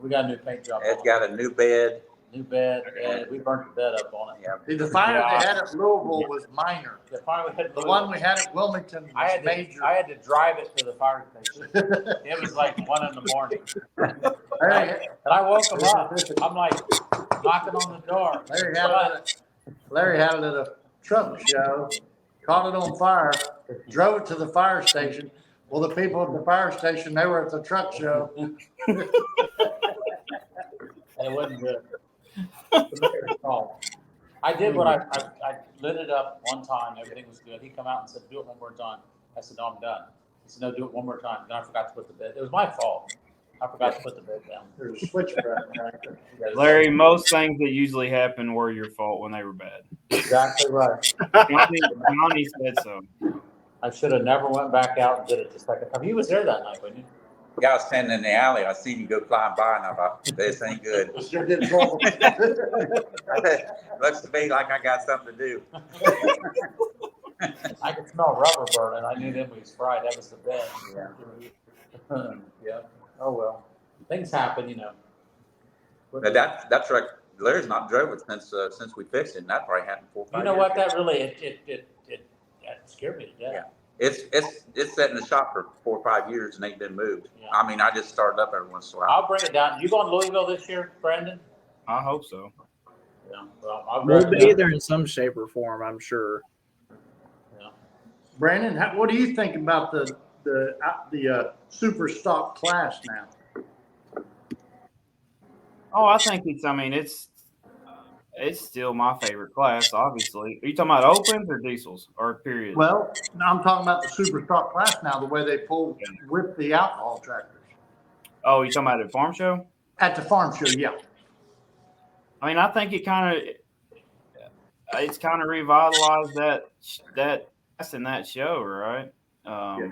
B: We got a new paint job.
E: It's got a new bed.
B: New bed. And we burnt the bed up on it.
E: Yeah.
D: The fire they had at Louisville was minor.
B: The fire we had
D: The one we had at Wilmington was
B: I
D: major.
B: had to drive it to the fire station. It was like 1 a.m. And I woke him up. I'm like knocking on the door.
D: Larry had it at a truck show, caught it on fire, drove it to the fire station. Well, the people at the fire station, they were at the truck show.
B: It wasn't good. I did what I lit it up one time. Everything was good. He come out and said, "Do it one more time." I said, "No, I'm done." He said, "No, do it one more time." Then I forgot to put the bed. It was my fault. I forgot to put the bed down.
D: There's a switch back there.
H: Larry, most things that usually happen were your fault when they were bad.
B: Exactly right.
H: Johnny said so.
B: I should have never went back out and did it the second time. He was there that night, wasn't you?
E: Yeah, I was standing in the alley. I seen you go flying by, and I thought, this ain't good.
D: Sure did trouble.
E: Looks to me like I got something to do.
B: I could smell rubber burn, and I knew then we was fried. That was the bed. Yeah. Yeah. Oh well, things happen,
E: But that truck, Larry's not drove it since we fixed it, and that probably happened 4 or 5
B: You know
E: years
B: what?
E: ago.
B: That really it scared me to death.
E: Yeah. It's sat in the shop for 4 or 5 years and ain't been moved.
B: Yeah.
E: I mean, I just started up every once in a while.
B: I'll bring it down. You going to Louisville this year, Brandon?
H: I hope so.
B: Yeah. Well, I'll
C: We'll
B: bring it
C: be
B: down.
C: there in some shape or form, I'm sure.
B: Yeah.
D: Brandon, what do you think about the super stock class now?
H: Oh, I think it's still my favorite class, obviously. Are you talking about opens or diesels or period?
D: Well, I'm talking about the super stock class now, the way they pull with the alcohol tractors.
H: Oh, you talking about at farm show?
D: At the farm show, yeah.
H: I mean, I think it's kind of revitalized that class in that show, right?
D: Yeah.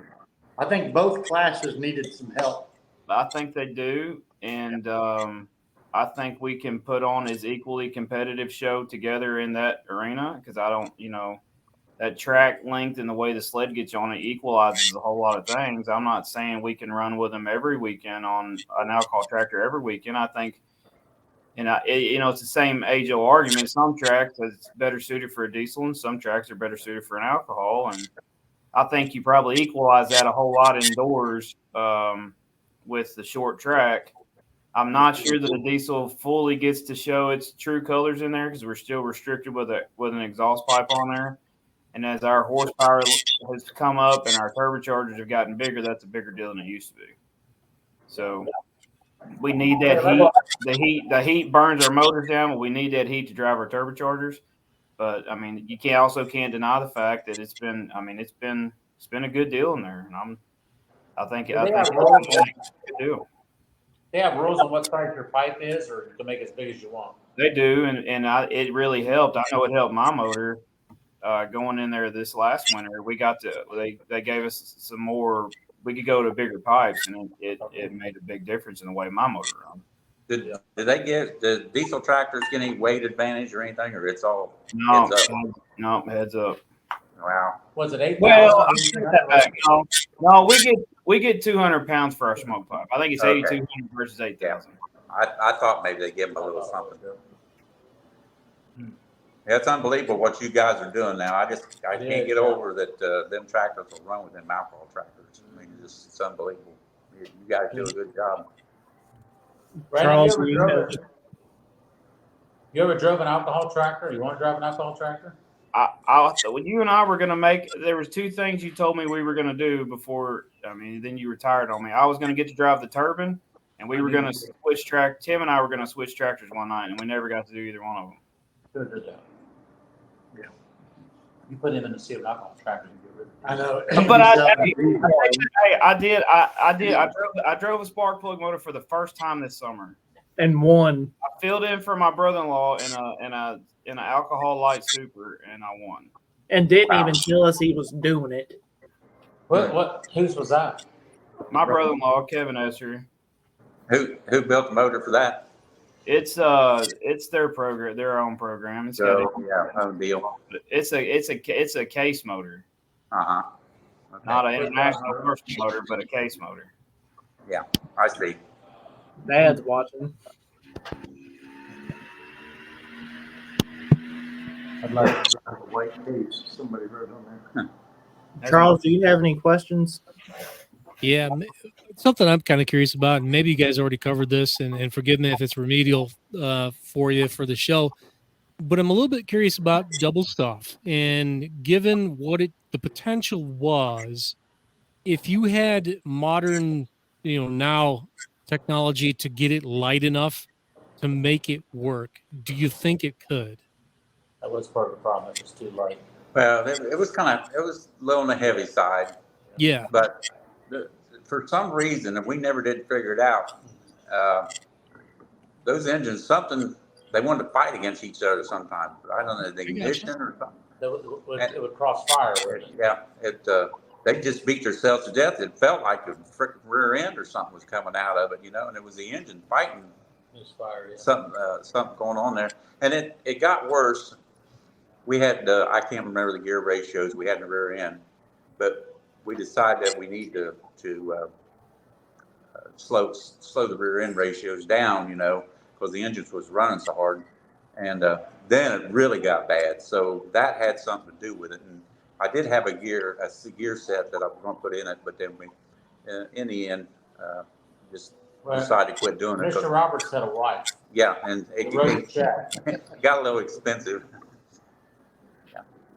D: I think both classes needed some help.
H: I think they do, and I think we can put on as equally competitive show together in that arena, because I don't, that track length and the way the sled gets on it equalizes a whole lot of things. I'm not saying we can run with them every weekend on an alcohol tractor every weekend. I think, it's the same age-old argument. Some tracks is better suited for a diesel, and some tracks are better suited for an alcohol. And I think you probably equalize that a whole lot indoors with the short track. I'm not sure that a diesel fully gets to show its true colors in there, because we're still restricted with an exhaust pipe on there. And as our horsepower has come up and our turbochargers have gotten bigger, that's a bigger deal than it used to be. So we need that heat. The heat burns our motors down, but we need that heat to drive our turbochargers. But I mean, you can't deny the fact that it's been a good deal in there, and I think it's a good deal.
B: They have rules on what size your pipe is, or to make it as big as you want.
H: They do, and it really helped. I know it helped my motor going in there this last winter. They gave us some more. We could go to bigger pipes, and it made a big difference in the way my motor runs.
E: Did they get the diesel tractors get any weight advantage or anything, or it's all
H: No,
E: heads up?
H: no, heads up.
E: Wow.
B: Was it 8,000?
H: Well, I take that back. No, we get 200 pounds for our smoke pipe. I think it's 8,200 versus 8,000.
E: I thought maybe they give them a little something. Yeah, it's unbelievable what you guys are doing now. I can't get over that them tractors will run with them alcohol tractors. I mean, it's unbelievable. You guys do a good job.
C: Charles,
B: you ever drove an alcohol tractor? You want to drive an alcohol tractor?
H: When you and I were going to there was two things you told me we were going to do before. I mean, then you retired on me. I was going to get to drive the turbine, and we were going to switch track. Tim and I were going to switch tractors one night, and we never got to do either one of them.
B: Good job. Yeah. You put him in the seat of an alcohol tractor and get rid of it.
D: I know.
H: But I did. I drove a spark plug motor for the first time this summer.
C: And won.
H: I filled in for my brother-in-law in an alcohol light super, and I won.
C: And didn't even tell us he was doing it.
B: Whose was that?
H: My brother-in-law, Kevin Esser.
E: Who built the motor for that?
H: It's their program, their own program.
E: Own deal.
H: It's a case motor.
E: Okay.
H: Not an international commercial motor, but a case motor.
E: Yeah, I see.
C: Dad's watching.
D: I'd like to drive a white case. Somebody wrote on there.
C: Charles, do you have any questions?
I: Yeah, something I'm kind of curious about, and maybe you guys already covered this, and forgive me if it's remedial for you for the show, but I'm a little bit curious about double stuff. And given what the potential was, if you had modern, now technology to get it light enough to make it work, do you think it could?
B: That was part of the problem. It was too light.
E: Well, it was a little on the heavy side.
I: Yeah.
E: But for some reason, and we never did figure it out, those engines, they wanted to fight against each other sometimes. I don't know, the ignition or something.
B: It would cross fire.
E: Yeah, they just beat themselves to death. It felt like the frickin' rear end or something was coming out of it, and it was the engine fighting.
B: Fire, yeah.
E: Something going on there. And it got worse. We had, I can't remember the gear ratios we had in the rear end, but we decided that we need to slow the rear end ratios down, because the engines was running so hard. And then it really got bad. So that had something to do with it. And I did have a gear set that I was going to put in it, but then we, in the end, just decided to quit doing it.
B: Mr. Roberts had a wife.
E: Yeah, and it got a little expensive.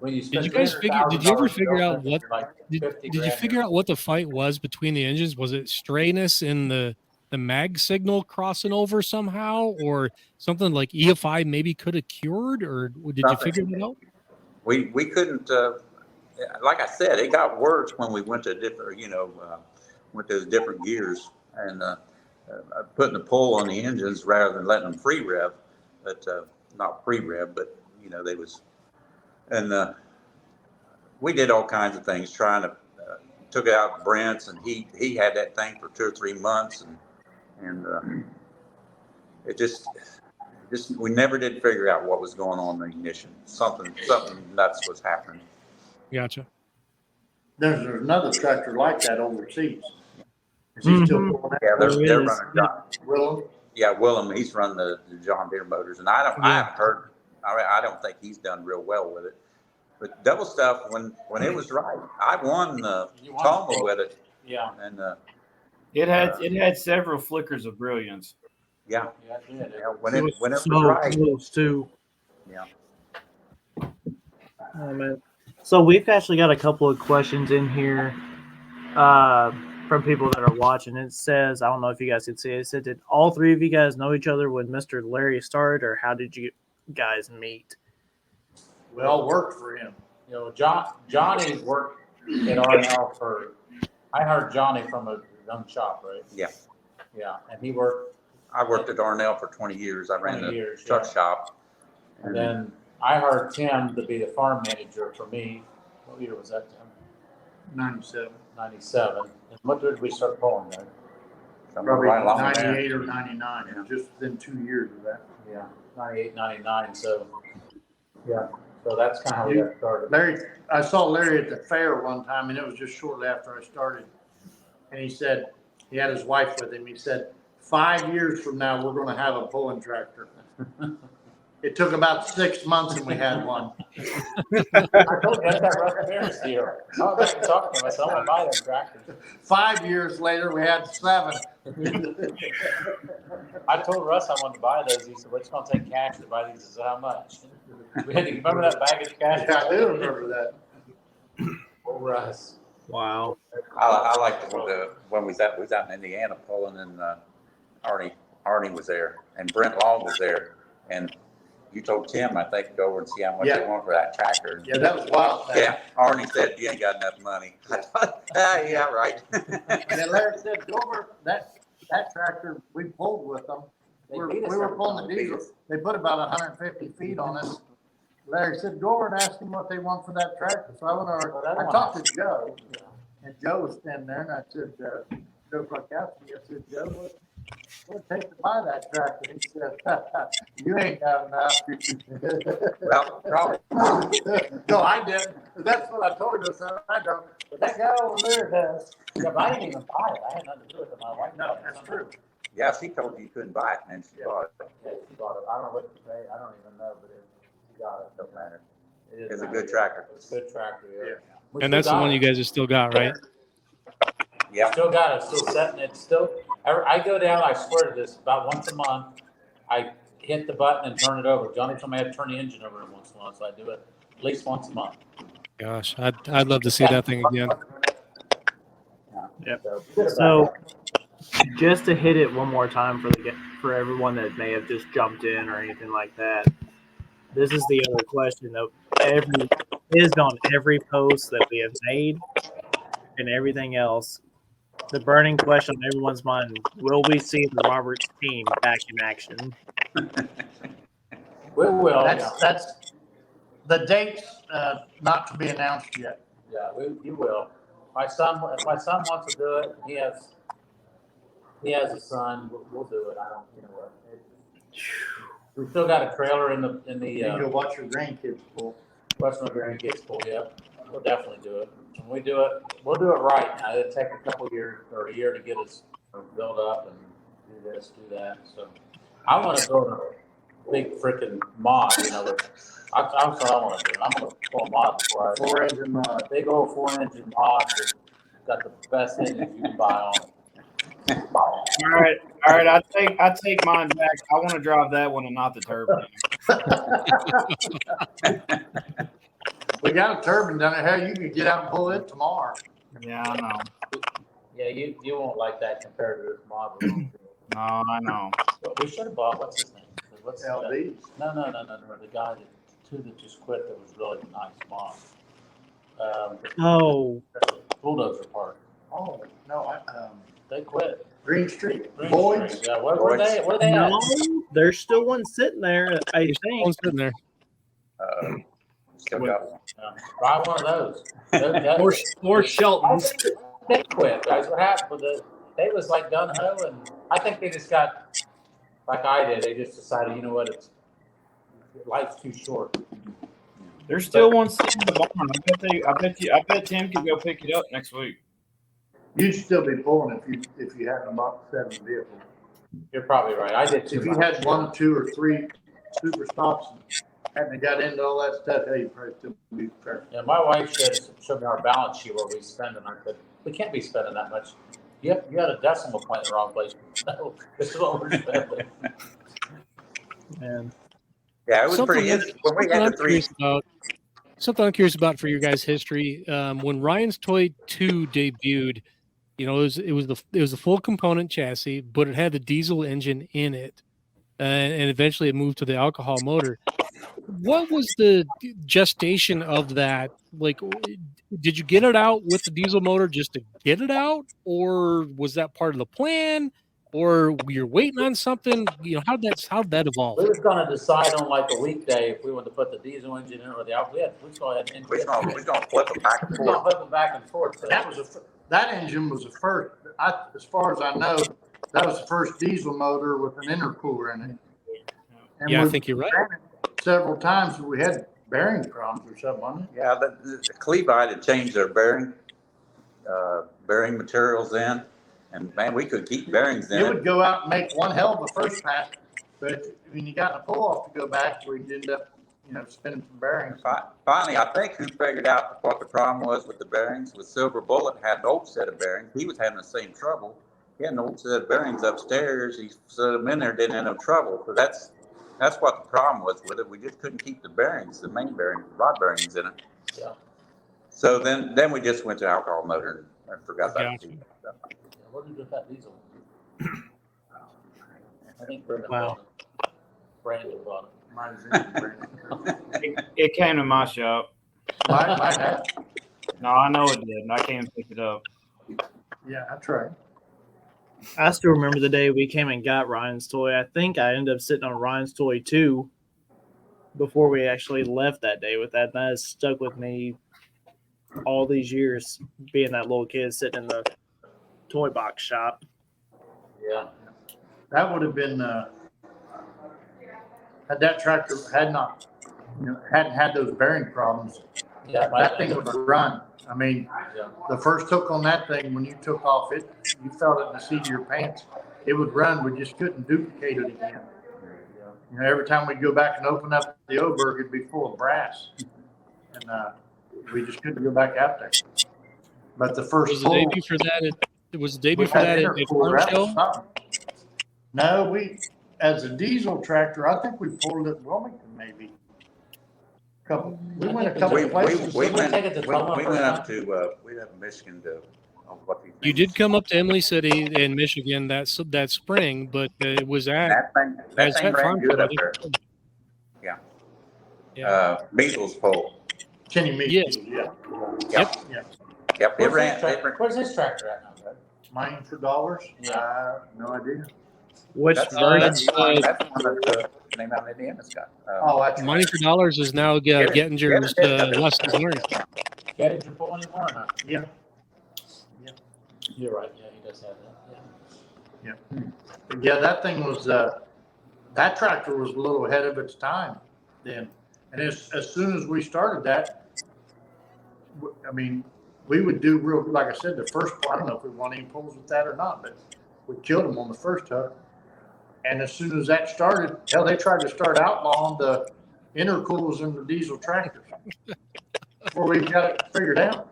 B: When you
I: Did you guys did you ever figure out what did you figure out what the fight was between the engines? Was it strayness in the mag signal crossing over somehow, or something like EFI maybe could have cured, or did you figure that out?
E: We couldn't, like I said, it got worse when we went to different, went to those different gears and putting the pull on the engines rather than letting them free rev, but not free rev, but they was. And we did all kinds of things, trying to took it out Brent's, and he had that thing for 2 or 3 months, and it just we never did figure out what was going on in the ignition. Something nuts was happening.
I: Gotcha.
D: There's another tractor like that overseas. Is he still going out?
E: Yeah, they're running John.
D: Willem?
E: Yeah, Willem. He's run the John Deere motors, and I haven't heard. I don't think he's done real well with it. But double stuff, when it was right, I won Toma with it.
B: Yeah.
E: And
H: it had several flickers of brilliance.
E: Yeah.
B: Yeah,
E: When it was
C: so
E: right.
C: close too.
E: Yeah.
C: Oh man. So we've actually got a couple of questions in here from people that are watching. It says, I don't know if you guys can see it. It said, did all three of you guys know each other when Mr. Larry started, or how did you guys meet?
D: We all worked for him.
B: You know, Johnny worked at R&L for. I heard Johnny from a young shop, right?
E: Yeah.
B: Yeah, and he worked.
E: I worked at Darnell for 20 years. I ran
B: 20
E: the
B: years,
E: truck
B: yeah.
E: shop.
B: And then I heard Tim to be the farm manager for me. What year was that, Tim?
D: 97.
B: 97. And what did we start pulling then?
D: Probably
E: Right along there.
D: 98 or 99.
E: Yeah.
D: Just within 2 years of that.
B: Yeah, 98, 99. So, yeah. So that's kind of how we got started.
D: Larry, I saw Larry at the fair one time, and it was just shortly after I started. And he said, he had his wife with him. He said, 5 years from now, we're going to have a pulling tractor. It took about 6 months, and we had one.
B: I told you that's that Russ Ferris deal. I was back and talking to him. I said, I'm going to buy them tractors.
D: 5 years later, we had 7.
B: I told Russ I wanted to buy those. He said, well, it's going to take cash to buy these. I said, how much? We had to remember that baggage cash?
D: Yeah, I do remember that.
B: Oh, Russ.
C: Wow.
E: I liked when we was out in Indiana pulling, and Arnie was there, and Brent Long was there, and you told Tim, I think, to go over and see how much they want for that tractor.
D: Yeah, that was wild.
E: Yeah, Arnie said, you ain't got enough money. I thought, yeah, right.
D: And then Larry said, go over that tractor we pulled with them. We were pulling the diesel. They put about 150 feet on us. Larry said, go over and ask them what they want for that tractor. So I went over, I talked to Joe, and Joe was standing there, and I said, Joe Krakowski, I said, Joe, what would it take to buy that tractor? He said, you ain't got enough.
E: Well, probably.
D: No, I didn't. That's what I told him. I said, I don't. But that guy over there does.
B: Yeah, but I didn't even buy it. I had nothing to do with it. My wife.
D: No, that's true.
E: Yeah, she told you couldn't buy it, and she bought it.
B: Yeah, she bought it. I don't know what to say. I don't even know, but she got it.
E: Don't matter.
B: It
E: It's a good tractor.
B: It's a good tractor, yeah. We
I: And
B: still
I: that's the
B: got
I: one
B: it.
I: you guys have still got, right?
E: Yeah.
B: Still got it, still setting it, still, I go down, I swear to this, about once a month, I hit the button and turn it over. Johnny told me I had to turn the engine over once in a while, so I do it at least once a month.
I: Gosh, I'd love to see that thing again.
C: Yep.
B: So,
C: So, just to hit it one more time for everyone that may have just jumped in or anything like that, this is the other question that is on every post that we have made and everything else. The burning question on everyone's mind: will we see the Roberts team back in action?
B: we will,
D: That's the date's not to be announced yet.
B: yeah, you will. If my son wants to do it, he has a son, we'll do it. I don't, you know what. We still got a trailer in
D: You can go
B: the
D: watch your grandkids pull.
B: Western Grandkids pool, yep. We'll definitely do it. When we do it, we'll do it right. Now, it'll take a couple years or a year to get us built up and do this, do that. So I want to build a big freaking mod, you know. That's what I want to do. I'm going to pull a mod before I.
D: 4-engine mod.
B: Big old 4-engine mod that's got the best engines you can buy on it.
H: All right. I take mine back. I want to drive that one and not the turbine.
D: We got a turbine down there. Hell, you could get out and pull it tomorrow.
H: Yeah, I know.
B: Yeah, you won't like that compared to this mod. We're going to do.
H: No, I know.
B: But we should have bought, what's his name? What's
D: LDs.
B: No. The guy that just quit that was really nice mod.
C: Oh,
B: Bulldozer Park.
D: Oh, no,
B: They quit.
D: Green Street.
B: Green
D: Boyd's.
B: Street. Yeah, where they
C: no,
B: at?
C: there's still one sitting there. I think.
I: One's sitting there.
E: Still got one.
B: Buy one of those.
G: Or Shelton's.
B: They quit, guys. What happened with it? They was like gun ho, and I think they just got like I did. They just decided, you know what? Life's too short.
H: There's still one sitting in the barn. I bet Tim could go pick it up next week.
D: You'd still be pulling if you hadn't bought the 7 vehicle.
B: You're probably right. I did too.
D: If you had 1, 2, or 3 super stops and hadn't got into all that stuff, hey, you'd probably still be fair.
B: Yeah, my wife showed me our balance sheet where we spend, and I said, we can't be spending that much. You had a decimal point in the wrong place. So this is what we're spending.
C: And
E: Yeah, it was
I: Something
E: pretty
I: I'm-
E: interesting. When we
I: something
E: had
I: I'm
E: the three,
I: curious about. something I'm curious about for your guys' history. When Ryan's Toy 2 debuted, you know, it was the full component chassis, but it had the diesel engine in it, and eventually it moved to the alcohol motor. What was the gestation of that? Like, did you get it out with the diesel motor just to get it out, or was that part of the plan, or you're waiting on something? You know, how'd that evolve?
B: We was gonna decide on like a weekday if we wanted to put the diesel engine in or the alcohol. We was going to
E: We're gonna flip them back and forth.
B: flip them back and forth.
D: That engine was the first, as far as I know, that was the first diesel motor with an intercooler in it. And
I: Yeah, I
D: we
I: think you're right.
D: ran it several times, we had bearing problems or something on it.
E: Yeah, the Clevite had changed their bearing materials in, and man, we could keep bearings in
D: It
E: it.
D: would go out and make one hell of a first pass, but when you got the pull off to go back, we'd end up, spinning some bearings.
E: Finally, I think who figured out what the problem was with the bearings was Silver Bullet had an old set of bearings. He was having the same trouble. He had an old set of bearings upstairs. He set them in there, didn't have no trouble. So that's what the problem was with it. We just couldn't keep the bearings, the main bearings, the rod bearings in it.
B: Yeah.
E: So then we just went to alcohol motor and forgot that.
I: Gotcha.
B: What did you do with that diesel? I think
C: Wow.
B: Brandon bought it.
H: It came to my shop.
D: Might have.
H: No, I know it did, and I came and picked it up.
D: Yeah, that's right.
C: I still remember the day we came and got Ryan's Toy. I think I ended up sitting on Ryan's Toy 2 before we actually left that day with that. And that has stuck with me all these years, being that little kid sitting in the toy box shop.
B: Yeah.
D: That would have been, had that tractor hadn't had those bearing problems,
B: Yeah.
D: that thing would run. I mean,
B: Yeah.
D: the first hook on that thing, when you took off it, you felt it in the seat of your pants. It would run. We just couldn't duplicate it again. Every time we'd go back and open up the Oberg, it'd be full of brass. And we just couldn't go back out there. But the first
I: Was the
D: pull,
I: debut for that? Was the debut
D: we
I: for
D: had
I: that at
D: intercooler,
I: Farm
D: that was
I: Show?
D: something. No, as a diesel tractor, I think we pulled it at Wilmington maybe. We went a couple
E: We
D: of places.
E: went
B: take it to Tacoma
E: we
B: first
E: went up
B: time?
E: to Michigan to what do you think?
I: You did come up to Emily City in Michigan that spring, but it was at
E: That thing ran
I: Farm
E: good
I: Show, I
E: up there.
I: think.
E: Yeah.
I: Yeah.
E: Measles pole.
D: Kenny Meeks.
I: Yes.
D: Yeah.
E: Yep.
D: Yeah.
E: Yep. It ran.
B: Where's his tractor at now, Brad?
D: Mine for dollars?
B: Yeah.
D: No idea.
C: Which
E: That's
C: version?
I: that's,
E: the one that name out of Indiana's got.
D: Oh, that's
I: Money for Dollars is now Gettinger's lessons learned.
B: Get it to put one in more or not?
D: Yeah.
B: You're right. Yeah, he does have that.
D: Yeah, that thing was, that tractor was a little ahead of its time then. And as soon as we started that, we would do real, like I said, the first, I don't know if we want any pulls with that or not, but we killed them on the first hook. And as soon as that started, hell, they tried to start outlawing the intercools in the diesel tractors before we got it figured out.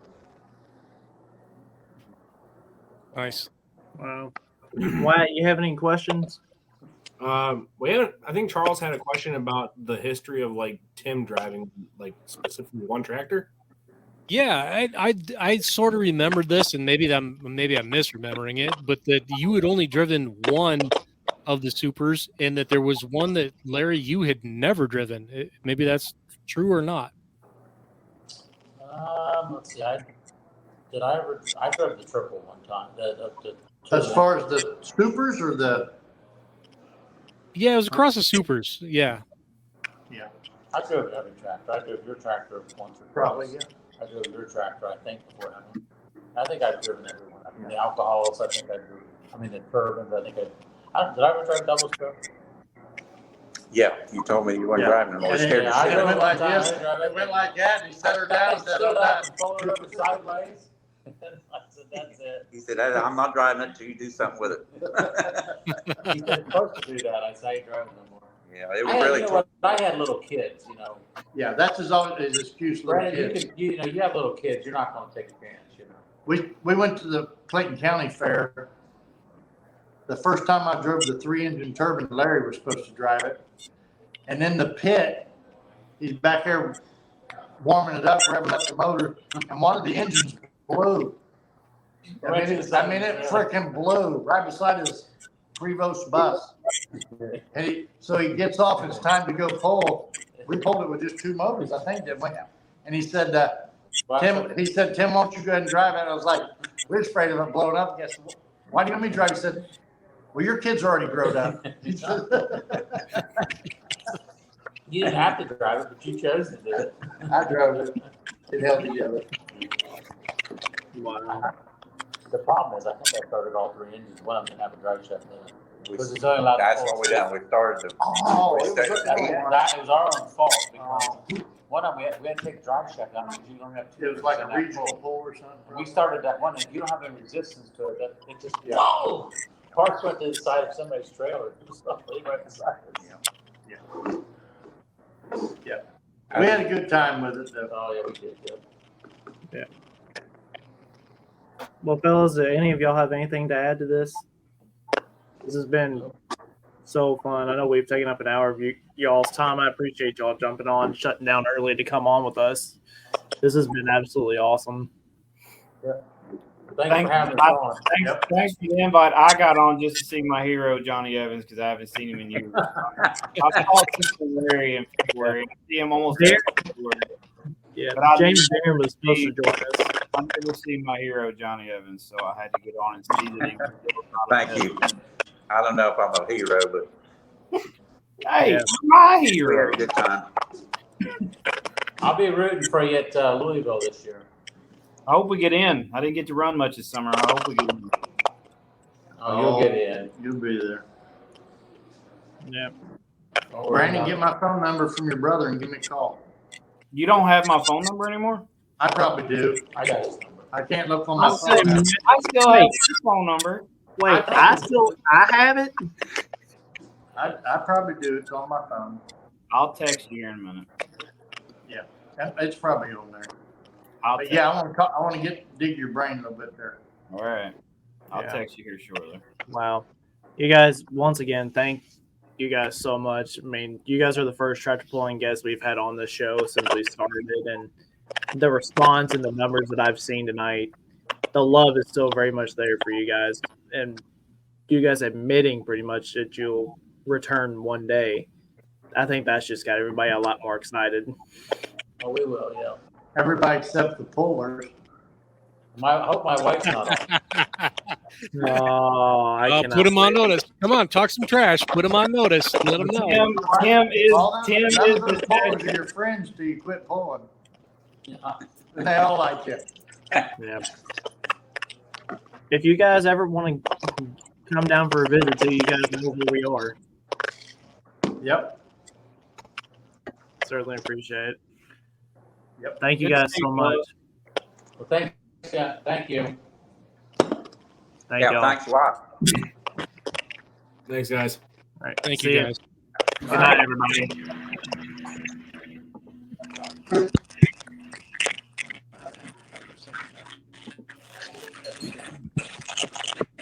I: Nice.
C: Wow. Wyatt, you have any questions?
G: I think Charles had a question about the history of like Tim driving like specifically one tractor.
I: Yeah, I sort of remembered this, and maybe I'm misremembering it, but that you had only driven one of the supers, and that there was one that Larry you had never driven. Maybe that's true or not.
B: Let's see. I drove the triple one time.
D: As far as the scoopers or the,
I: Yeah, it was across the supers. Yeah.
B: I drove every tractor. I drove your tractor once or twice.
D: probably, yeah.
B: I drove your tractor, I think, before Emily. I think I've driven everyone. I mean, the alcohols, I think I drove. I mean, the turbines, I think did I ever drive double stroke?
E: Yeah, you told me you weren't
D: Yeah.
E: driving them. I was scared
B: Yeah,
E: to
B: I
E: shit.
B: drove
D: went
B: one
D: like
B: time,
D: this.
B: I drove
D: It went like that, and he set her down, set her
B: Stood
D: down.
B: up and pulled her over sideways. I said, that's it.
E: He said, I'm not driving it till you do something with it.
B: He said, supposed to do that. I say, I ain't driving no more.
E: Yeah, it was really.
B: I had little kids, you know.
D: Yeah, that's his excuse, little
B: Brandon,
D: kids.
B: you have little kids. You're not going to take a chance, you know.
D: We went to the Clayton County Fair. The first time I drove the 3-engine turbine, Larry was supposed to drive it. And in the pit, he's back there warming it up, revving up the motor, and one of the engines blew. I mean, it freaking blew right beside his Prevost bus. And so he gets off, it's time to go pull. We pulled it with just 2 motors, I think, didn't we? And he said, Tim, why don't you go ahead and drive it? I was like, we're afraid of it blowing up. Yes. Why do you want me to drive? He said, well, your kids are already grown up.
B: You didn't have to drive it, but you chose to do it.
D: I drove it. It held together.
C: Wow.
B: The problem is, I think I started all 3 engines. One of them didn't have a drive shaft in it.
E: We-
B: Because it's only allowed to
E: That's
B: pull
E: what we done. We started the.
D: Oh,
E: we
D: it was
E: started-
B: It was our own fault. Because one of them, we had to take the drive shaft out because you don't have
D: It
B: to.
D: was like a regional pull or something.
B: We started that one, and you don't have any resistance to it. It just, whoa! Parts went to the side of somebody's trailer. It was right beside us.
D: We had a good time with it, though.
B: Oh, yeah, we did, yeah.
C: Well, fellas, do any of y'all have anything to add to this? This has been so fun. I know we've taken up an hour of y'all's time. I appreciate y'all jumping on, shutting down early to come on with us. This has been absolutely awesome.
B: Thanks for having us on.
H: Thanks for the invite. I got on just to see my hero, Johnny Evans, because I haven't seen him in years. I saw Cincinnati in February. I see him almost every February.
C: Yeah,
H: But I
C: James
H: didn't
C: Barron was supposed to join us.
H: I'm going to see my hero, Johnny Evans, so I had to get on and see that he was
E: Thank you. I don't know if I'm a hero, but
H: Hey,
C: Yeah.
H: my
E: we
H: hero.
E: had a good time.
B: I'll be rooting for you at Louisville this year.
H: I hope we get in. I didn't get to run much this summer. I hope we get in.
B: Oh, you'll get in.
D: You'll be there.
C: Yeah.
D: Brandon, get my phone number from your brother and give me a call.
H: You don't have my phone number anymore?
D: I probably do.
B: I got his number.
D: I can't look on my
C: I
D: phone.
H: I still have your phone number.
C: Wait, I have it?
D: I probably do. It's on my phone.
H: I'll text you here in a minute.
D: It's probably on there.
H: I'll
D: But
H: text
D: yeah, I want to dig your brain a little bit there.
H: All right. I'll
C: Yeah.
H: text you here shortly.
C: Wow. You guys, once again, thank you guys so much. I mean, you guys are the first tractor pulling guests we've had on the show since we started, and the response and the numbers that I've seen tonight, the love is still very much there for you guys, and you guys admitting pretty much that you'll return one day. I think that's just got everybody a lot more excited.
B: Oh, we will, yeah.
D: Everybody except the pullers.
B: I hope my wife's not on.
C: Oh, I cannot
I: Put them on
C: wait.
I: notice. Come on, talk some trash. Put them on notice. Let them know.
H: Tim is
D: All
H: Tim
D: none
H: is
D: of those
H: the
D: pullers are your friends till you quit pulling. And they all like you.
C: Yeah. If you guys ever want to come down for a visit, too, you guys know where we are.
D: Yep.
C: Certainly appreciate it.
D: Yep.
C: Thank you
H: Good to
C: guys
H: see
C: so
H: you,
C: much.
B: Well, thanks, yeah, thank you.
C: Thank
E: Yeah,
C: y'all.
E: thanks a lot.
G: Thanks, guys.
C: All right.
I: Thank
C: See
I: you,
C: ya.
I: guys.
C: Good night, everybody.